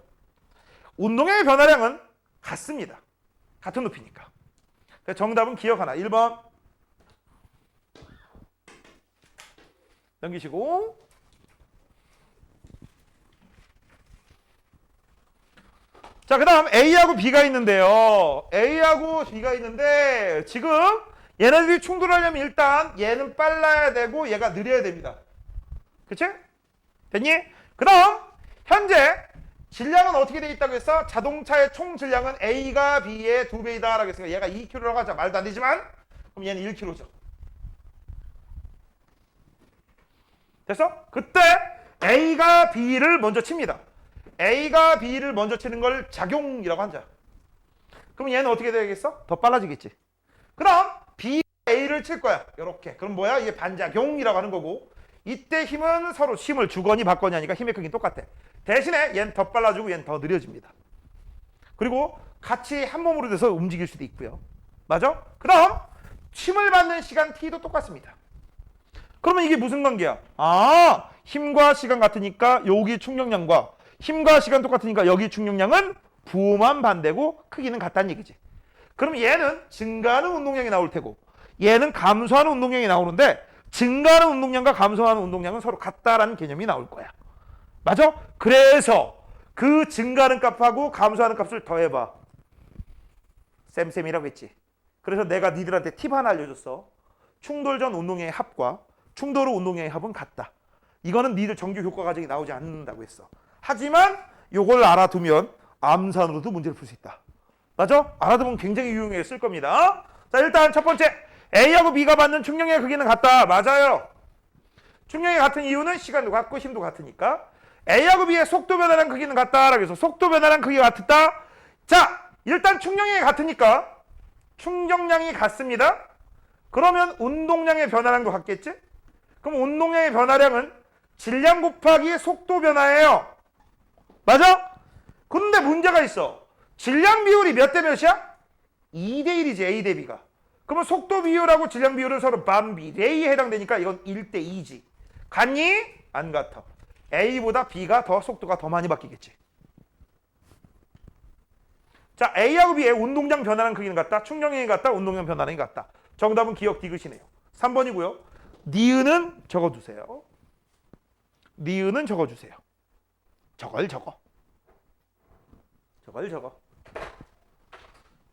운동의 변화량은 같습니다. 같은 높이니까. 정답은 기억 하나. 1번. 넘기시고. 자, 그 다음 A하고 B가 있는데요. A하고 B가 있는데 지금 얘네들이 충돌하려면 일단 얘는 빨라야 되고 얘가 느려야 됩니다. 그치? 됐니? 그 다음 현재 질량은 어떻게 돼 있다고 했어? 자동차의 총 질량은 A가 B의 2배이다 라고 했으니까 얘가 2kg라고 하자. 말도 안 되지만 그럼 얘는 1kg죠. 됐어? 그때 A가 B를 먼저 칩니다. A가 B를 먼저 치는 걸 작용이라고 하자. 그럼 얘는 어떻게 되겠어? 더 빨라지겠지. 그럼 B, A를 칠 거야. 이렇게. 그럼 뭐야? 이게 반작용이라고 하는 거고 이때 힘은 서로 힘을 주거니 받거니 하니까 힘의 크기는 똑같아. 대신에 얘는 더 빨라지고 얘는 더 느려집니다. 그리고 같이 한 몸으로 돼서 움직일 수도 있고요. 맞아? 그럼 힘을 받는 시간 T도 똑같습니다. 그러면 이게 무슨 관계야? 아, 힘과 시간 같으니까 여기 충격량과 힘과 시간 똑같으니까 여기 충격량은 부호만 반대고 크기는 같다는 얘기지. 그럼 얘는 증가하는 운동량이 나올 테고 얘는 감소하는 운동량이 나오는데 증가하는 운동량과 감소하는 운동량은 서로 같다라는 개념이 나올 거야. 맞아? 그래서 그 증가하는 값하고 감소하는 값을 더해봐. 쌤쌤이라고 했지. 그래서 내가 니들한테 팁 하나 알려줬어. 충돌 전 운동량의 합과 충돌 후 운동량의 합은 같다. 이거는 니들 정규 교과 과정이 나오지 않는다고 했어. 하지만 이걸 알아두면 암산으로도 문제를 풀 수 있다. 맞아? 알아두면 굉장히 유용하게 쓸 겁니다. 자, 일단 첫 번째 A하고 B가 받는 충격량의 크기는 같다. 맞아요. 충격이 같은 이유는 시간도 같고 힘도 같으니까 A하고 B의 속도 변화량 크기는 같다라고 해서 속도 변화량 크기가 같다. 자, 일단 충격량이 같으니까 충격량이 같습니다. 그러면 운동량의 변화량도 같겠지? 그럼 운동량의 변화량은 질량 곱하기 속도 변화예요. 맞아? 근데 문제가 있어. 질량 비율이 몇 대 몇이야? 2대 1이지, A 대 B가. 그러면 속도 비율하고 질량 비율은 서로 반비례에 해당되니까 이건 1대 2지. 같니? 안 같아. A보다 B가 더 속도가 더 많이 바뀌겠지. 자, A하고 B의 운동량 변화량 크기는 같다. 충격량이 같다. 운동량 변화량이 같다. 정답은 기억 디귿이네요. 3번이고요. 니은은 적어두세요. 니은은 적어주세요. 저걸 적어. 저걸 적어.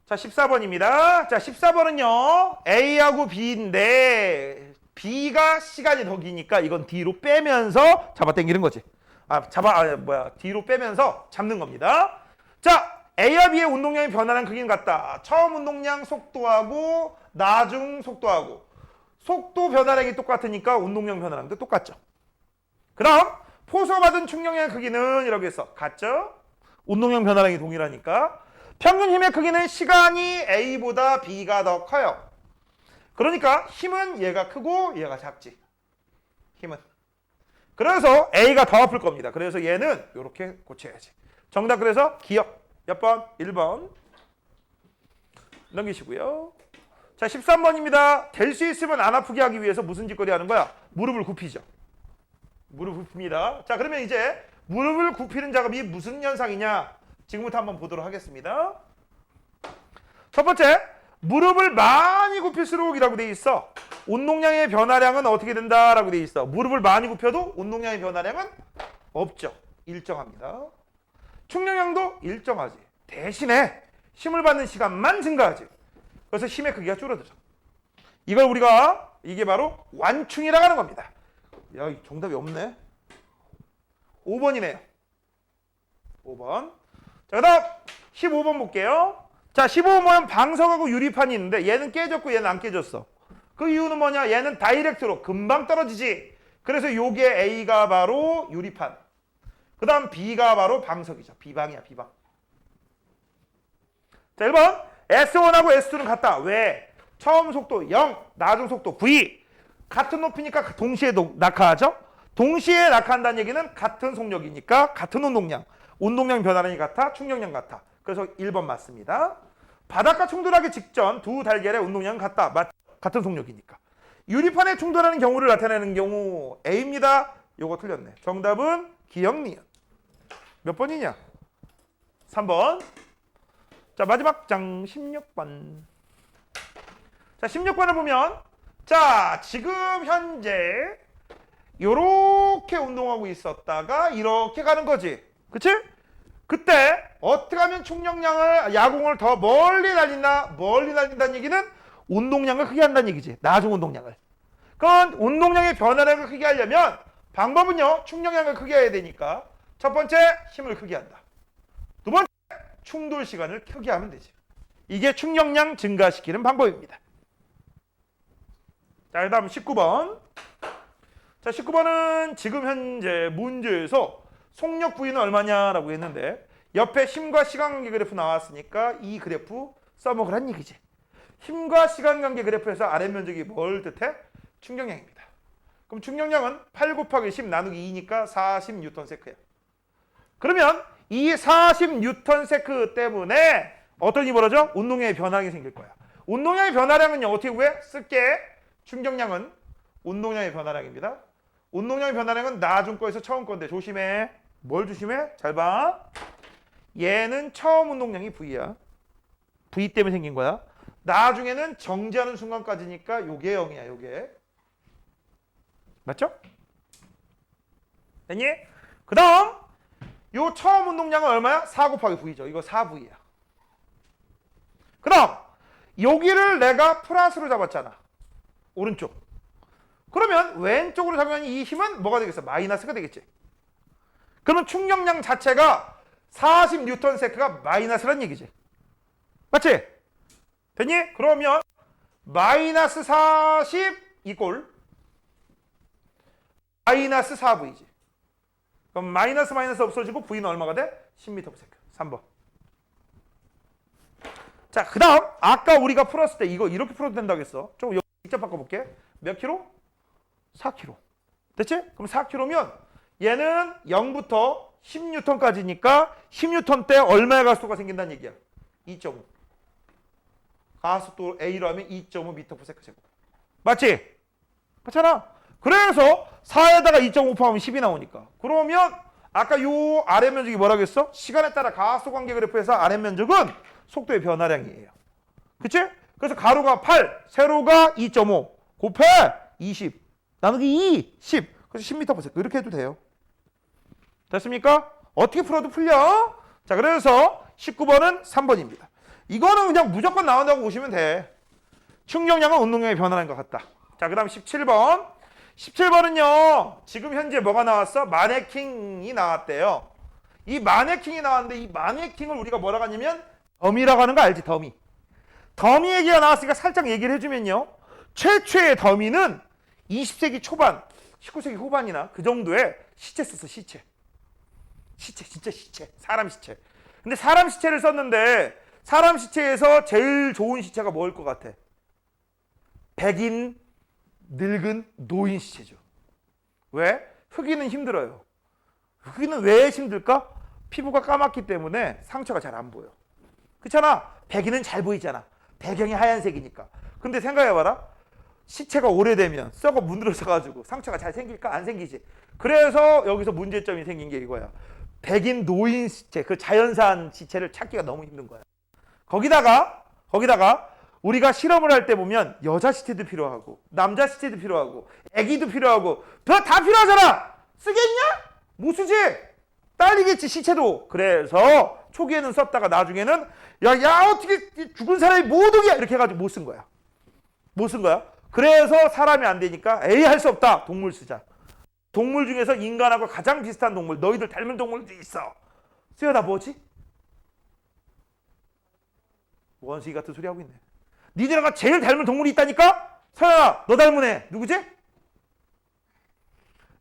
자, 14번입니다. 자, 14번은요. A하고 B인데 B가 시간이 더 기니까 이건 뒤로 빼면서 잡아당기는 거지. 뒤로 빼면서 잡는 겁니다. 자, A와 B의 운동량의 변화량 크기는 같다. 처음 운동량 속도하고 나중 속도하고 속도 변화량이 똑같으니까 운동량 변화량도 똑같죠. 그럼 포서받은 충격량의 크기는 이라고 해서 같죠? 운동량 변화량이 동일하니까 평균 힘의 크기는 시간이 A보다 B가 더 커요. 그러니까 힘은 얘가 크고 얘가 작지. 힘은. 그래서 A가 더 아플 겁니다. 그래서 얘는 이렇게 고쳐야지. 정답 그래서 기억. 몇 번? 1번. 넘기시고요. 자, 13번입니다. 될 수 있으면 안 아프게 하기 위해서 무슨 짓거리 하는 거야? 무릎을 굽히죠. 무릎 굽힙니다. 자, 그러면 이제 무릎을 굽히는 작업이 무슨 현상이냐? 지금부터 한번 보도록 하겠습니다. 첫 번째, 무릎을 많이 굽힐수록 이라고 돼 있어. 운동량의 변화량은 어떻게 된다라고 돼 있어. 무릎을 많이 굽혀도 운동량의 변화량은 없죠. 일정합니다. 충격량도 일정하지. 대신에 힘을 받는 시간만 증가하지. 그래서 힘의 크기가 줄어들어. 이걸 우리가 이게 바로 완충이라고 하는 겁니다. 야, 정답이 없네. 5번이네요. 5번. 자, 그다음 15번 볼게요. 자, 15번 보면 방석하고 유리판이 있는데 얘는 깨졌고 얘는 안 깨졌어. 그 이유는 뭐냐? 얘는 다이렉트로 금방 떨어지지. 그래서 요게 A가 바로 유리판. 그 다음 B가 바로 방석이죠. B방이야, B방. 자, 1번. S1하고 S2는 같다. 왜? 처음 속도 0, 나중 속도 V. 같은 높이니까 동시에 낙하하죠? 동시에 낙하한다는 얘기는 같은 속력이니까 같은 운동량. 운동량 변화량이 같아, 충격량 같아. 그래서 1번 맞습니다. 바닥과 충돌하기 직전 두 달걀의 운동량은 같다. 같은 속력이니까. 유리판에 충돌하는 경우를 나타내는 경우 A입니다. 요거 틀렸네. 정답은 기억니은. 몇 번이냐? 3번. 자, 마지막 장 16번. 자, 16번을 보면 자, 지금 현재 요렇게 운동하고 있었다가 이렇게 가는 거지. 그치? 그때 어떻게 하면 충격량을 야공을 더 멀리 날린다? 멀리 날린다는 얘기는 운동량을 크게 한다는 얘기지. 나중 운동량을. 그건 운동량의 변화량을 크게 하려면 방법은요. 충격량을 크게 해야 되니까 첫 번째 힘을 크게 한다. 두 번째 충돌 시간을 크게 하면 되지. 이게 충격량 증가시키는 방법입니다. 자, 그 다음 19번. 자, 19번은 지금 현재 문제에서 속력 부위는 얼마냐라고 했는데 옆에 힘과 시간관계 그래프 나왔으니까 이 그래프 써먹으란 얘기지. 힘과 시간관계 그래프에서 아랫 면적이 뭘 뜻해? 충격량입니다. 그럼 충격량은 8 곱하기 10 나누기 2니까 40 뉴턴세크야. 그러면 이 40 뉴턴세크 때문에 어떤 일이 벌어져? 운동량의 변화량이 생길 거야. 운동량의 변화량은요, 어떻게 구해? 쓸게. 충격량은 운동량의 변화량입니다. 운동량의 변화량은 나중 거에서 처음 건데 조심해. 뭘 조심해? 잘 봐. 얘는 처음 운동량이 V야. V 때문에 생긴 거야. 나중에는 정지하는 순간까지니까 요게 0이야. 요게. 맞죠? 됐니? 그 다음 요 처음 운동량은 얼마야? 4 곱하기 V죠. 이거 4V야. 그 다음 여기를 내가 플러스로 잡았잖아. 오른쪽. 그러면 왼쪽으로 잡으면 이 힘은 뭐가 되겠어? 마이너스가 되겠지. 그러면 충격량 자체가 40 뉴턴세크가 마이너스란 얘기지. 맞지? 됐니? 그러면 마이너스 40 이꼴 마이너스 4V지. 그럼 마이너스 없어지고 V는 얼마가 돼? 10m/s. 3번. 자, 그 다음 아까 우리가 풀었을 때 이거 이렇게 풀어도 된다고 했어. 좀 여기 직접 바꿔볼게. 몇 킬로? 4kg. 됐지? 그럼 4kg면 얘는 0부터 10N까지니까 10N 때 얼마의 가속도가 생긴다는 얘기야? 2.5. 가속도 A로 하면 2.5m/s. 맞지? 맞잖아. 그래서 4에다가 2.5 포함하면 10이 나오니까. 그러면 아까 요 아랫 면적이 뭐라고 했어? 시간에 따라 가속관계 그래프에서 아랫 면적은 속도의 변화량이에요. 그치? 그래서 가로가 8, 세로가 2.5 곱해 20 나누기 2, 10. 그래서 10m/s. 이렇게 해도 돼요. 됐습니까? 어떻게 풀어도 풀려. 자, 그래서 19번은 3번입니다. 이거는 그냥 무조건 나온다고 보시면 돼. 충격량은 운동량의 변화인 것 같다. 자, 그 다음 17번. 17번은요. 지금 현재 뭐가 나왔어? 마네킹이 나왔대요. 이 마네킹이 나왔는데 이 마네킹을 우리가 뭐라고 하냐면 더미라고 하는 거 알지? 더미. 더미 얘기가 나왔으니까 살짝 얘기를 해주면요. 최초의 더미는 20세기 초반, 19세기 후반이나 그 정도의 시체 썼어. 시체. 진짜 시체. 사람 시체. 근데 사람 시체를 썼는데 사람 시체에서 제일 좋은 시체가 뭐일 것 같아? 백인, 늙은 노인 시체죠. 왜? 흑인은 힘들어요. 흑인은 왜 힘들까? 피부가 까맣기 때문에 상처가 잘 안 보여. 그렇잖아. 백인은 잘 보이잖아. 배경이 하얀색이니까. 근데 생각해봐라. 시체가 오래되면 썩어 문드러져가지고 상처가 잘 생길까? 안 생기지. 그래서 여기서 문제점이 생긴 게 이거야. 백인 노인 시체, 그 자연산 시체를 찾기가 너무 힘든 거야. 거기다가 우리가 실험을 할 때 보면 여자 시체도 필요하고 남자 시체도 필요하고 애기도 필요하고 다 필요하잖아. 쓰겠냐? 못 쓰지. 딸리겠지 시체도. 그래서 초기에는 썼다가 나중에는 야 어떻게 죽은 사람이 모독이야 이렇게 해가지고 못 쓴 거야. 그래서 사람이 안 되니까 에이 할 수 없다. 동물 쓰자. 동물 중에서 인간하고 가장 비슷한 동물, 너희들 닮은 동물도 있어. 쓰여다 뭐지? 원숭이 같은 소리 하고 있네. 니들하고 제일 닮은 동물이 있다니까? 서연아, 너 닮은 애 누구지?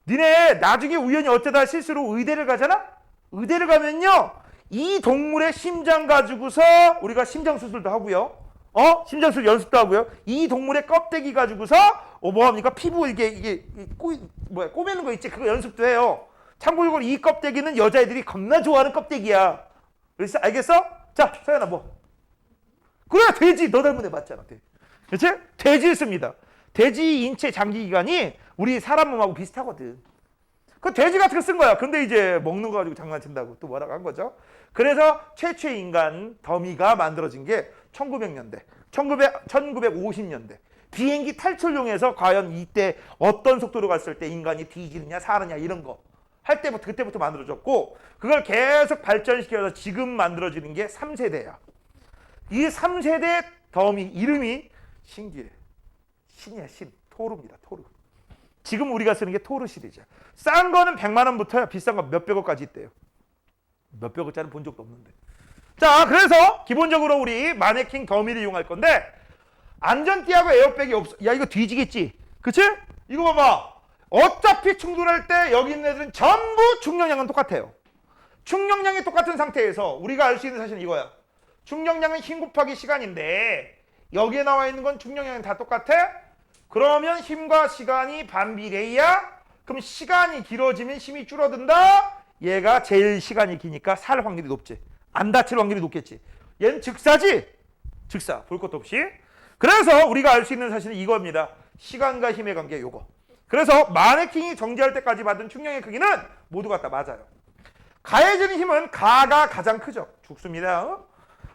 니네 나중에 우연히 어쩌다 실수로 의대를 가잖아? 의대를 가면요, 이 동물의 심장 가지고서 우리가 심장 수술도 하고요. 심장 수술 연습도 하고요. 이 동물의 껍데기 가지고서 뭐합니까? 피부 이게 꼬매는 거 있지? 그거 연습도 해요. 참고로 이 껍데기는 여자애들이 겁나 좋아하는 껍데기야. 그래서 알겠어? 자, 서연아 뭐? 그래, 돼지. 너 닮은 애 맞잖아. 그렇지? 돼지를 씁니다. 돼지 인체 장기기관이 우리 사람 몸하고 비슷하거든. 그 돼지 같은 거 쓴 거야. 근데 이제 먹는 거 가지고 장난친다고 또 뭐라고 한 거죠. 그래서 최초의 인간 더미가 만들어진 게 1900년대, 1950년대. 비행기 탈출용에서 과연 이때 어떤 속도로 갔을 때 인간이 뒤지느냐 사느냐 이런 거 할 때부터 그때부터 만들어졌고, 그걸 계속 발전시켜서 지금 만들어지는 게 3세대야. 이 3세대 더미 이름이 신기해. 신이야, 신. 토르입니다. 토르. 지금 우리가 쓰는 게 토르 시리즈야. 싼 거는 100만 원부터야. 비싼 거 몇백억까지 있대요. 몇백억짜리 본 적도 없는데. 자, 그래서 기본적으로 우리 마네킹 더미를 이용할 건데, 안전띠하고 에어백이 없어. 야, 이거 뒤지겠지? 그치? 이거 봐봐. 어차피 충돌할 때 여기 있는 애들은 전부 충격량은 똑같아요. 충격량이 똑같은 상태에서 우리가 알 수 있는 사실은 이거야. 충격량은 힘 곱하기 시간인데 여기에 나와 있는 건 충격량이 다 똑같아? 그러면 힘과 시간이 반비례야? 그럼 시간이 길어지면 힘이 줄어든다? 얘가 제일 시간이 기니까 살 확률이 높지. 안 다칠 확률이 높겠지. 얘는 즉사지? 즉사. 볼 것도 없이. 그래서 우리가 알 수 있는 사실은 이겁니다. 시간과 힘의 관계 요거. 그래서 마네킹이 정지할 때까지 받은 충격의 크기는 모두가 다 맞아요. 가해지는 힘은 가가 가장 크죠. 죽습니다.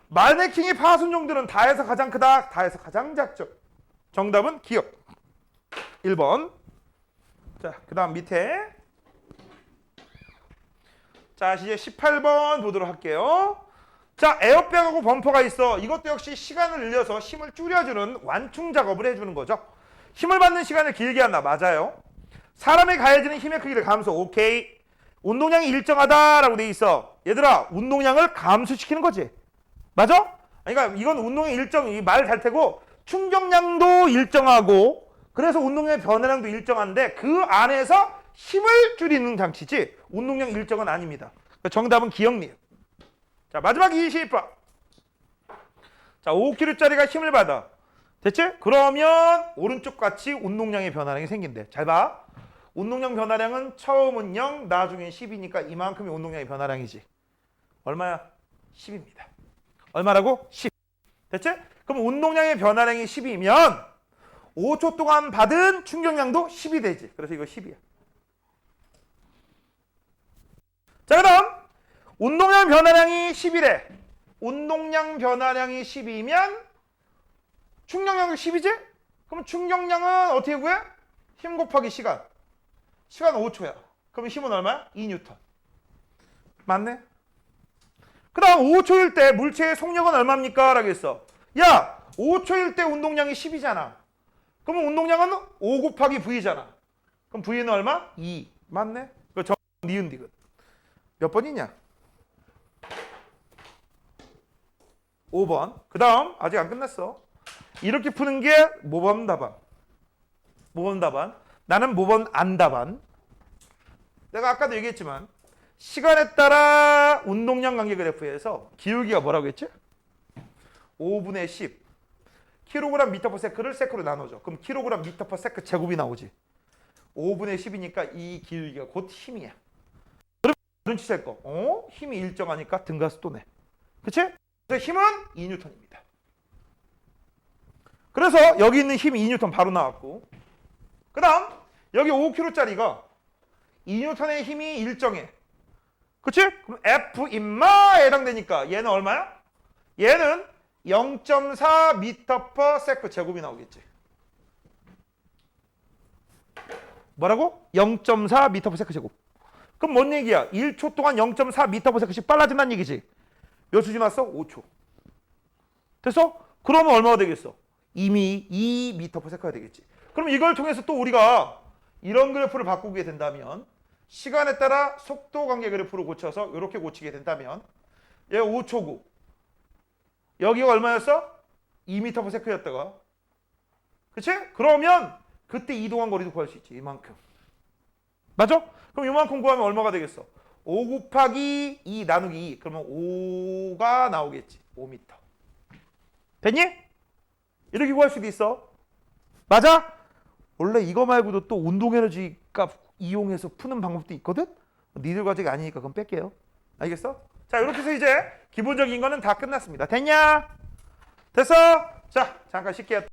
마네킹의 파손 정도는 다에서 가장 크다, 다에서 가장 작죠. 정답은 기억. 1번. 자, 그 다음 밑에. 자, 이제 18번 보도록 할게요. 자, 에어백하고 범퍼가 있어. 이것도 역시 시간을 늘려서 힘을 줄여주는 완충 작업을 해주는 거죠. 힘을 받는 시간을 길게 한다. 맞아요. 사람에 가해지는 힘의 크기를 감소. 오케이. 운동량이 일정하다라고 돼 있어. 얘들아, 운동량을 감소시키는 거지. 맞아? 그러니까 이건 운동의 일정이 말 잘 테고 충격량도 일정하고 그래서 운동량의 변화량도 일정한데 그 안에서 힘을 줄이는 장치지 운동량 일정은 아닙니다. 정답은 기억력. 자, 마지막 20번. 자, 5kg짜리가 힘을 받아. 됐지? 그러면 오른쪽 같이 운동량의 변화량이 생긴대. 잘 봐. 운동량 변화량은 처음은 0, 나중엔 10이니까 이만큼이 운동량의 변화량이지. 얼마야? 10입니다. 얼마라고? 10. 됐지? 그럼 운동량의 변화량이 10이면 5초 동안 받은 충격량도 10이 되지. 그래서 이거 10이야. 자, 그럼 운동량 변화량이 10이래. 운동량 변화량이 10이면 충격량이 10이지? 그럼 충격량은 어떻게 구해? 힘 곱하기 시간. 시간 5초야. 그럼 힘은 얼마야? 2뉴턴. 맞네? 그 다음 5초일 때 물체의 속력은 얼마입니까? 라고 했어. 야, 5초일 때 운동량이 10이잖아. 그러면 운동량은 5 곱하기 V잖아. 그럼 V는 얼마? 2. 맞네? 그 정, 니은 디귿. 몇 번이냐? 5번. 그 다음 아직 안 끝났어. 이렇게 푸는 게 모범 답안. 모범 답안. 나는 모범 안 답안. 내가 아까도 얘기했지만 시간에 따라 운동량 관계 그래프에서 기울기가 뭐라고 했지? 5분의 10 kg 미터 퍼 세크를 세크로 나눠줘. 그럼 kg 미터 퍼 세크 제곱이 나오지. 5분의 10이니까 이 기울기가 곧 힘이야. 그럼 눈치 챌 거. 힘이 일정하니까 등가속도네. 그치? 그래서 힘은 2뉴턴입니다. 그래서 여기 있는 힘이 2뉴턴 바로 나왔고 그 다음 여기 5kg짜리가 2뉴턴의 힘이 일정해. 그치? 그럼 F 임마에 해당되니까 얘는 얼마야? 얘는 0.4 미터 퍼 세크 제곱이 나오겠지. 뭐라고? 0.4 미터 퍼 세크 제곱. 그럼 뭔 얘기야? 1초 동안 0.4 미터 퍼 세크씩 빨라진다는 얘기지. 몇 초 지났어? 5초. 됐어? 그러면 얼마가 되겠어? 이미 2 미터 퍼 세크가 되겠지. 그럼 이걸 통해서 또 우리가 이런 그래프를 바꾸게 된다면 시간에 따라 속도 관계 그래프로 고쳐서 이렇게 고치게 된다면 얘가 5초고 여기가 얼마였어? 2m per sec였다가 그치? 그러면 그때 이동한 거리도 구할 수 있지. 이만큼. 맞아? 그럼 이만큼 구하면 얼마가 되겠어? 5 곱하기 2 나누기 2 그러면 5가 나오겠지. 5m. 됐니? 이렇게 구할 수도 있어. 맞아? 원래 이거 말고도 또 운동에너지 값 이용해서 푸는 방법도 있거든? 니들 과제가 아니니까 그건 뺄게요. 알겠어? 자, 이렇게 해서 이제 기본적인 거는 다 끝났습니다. 됐냐? 됐어? 자, 잠깐 쉴게요.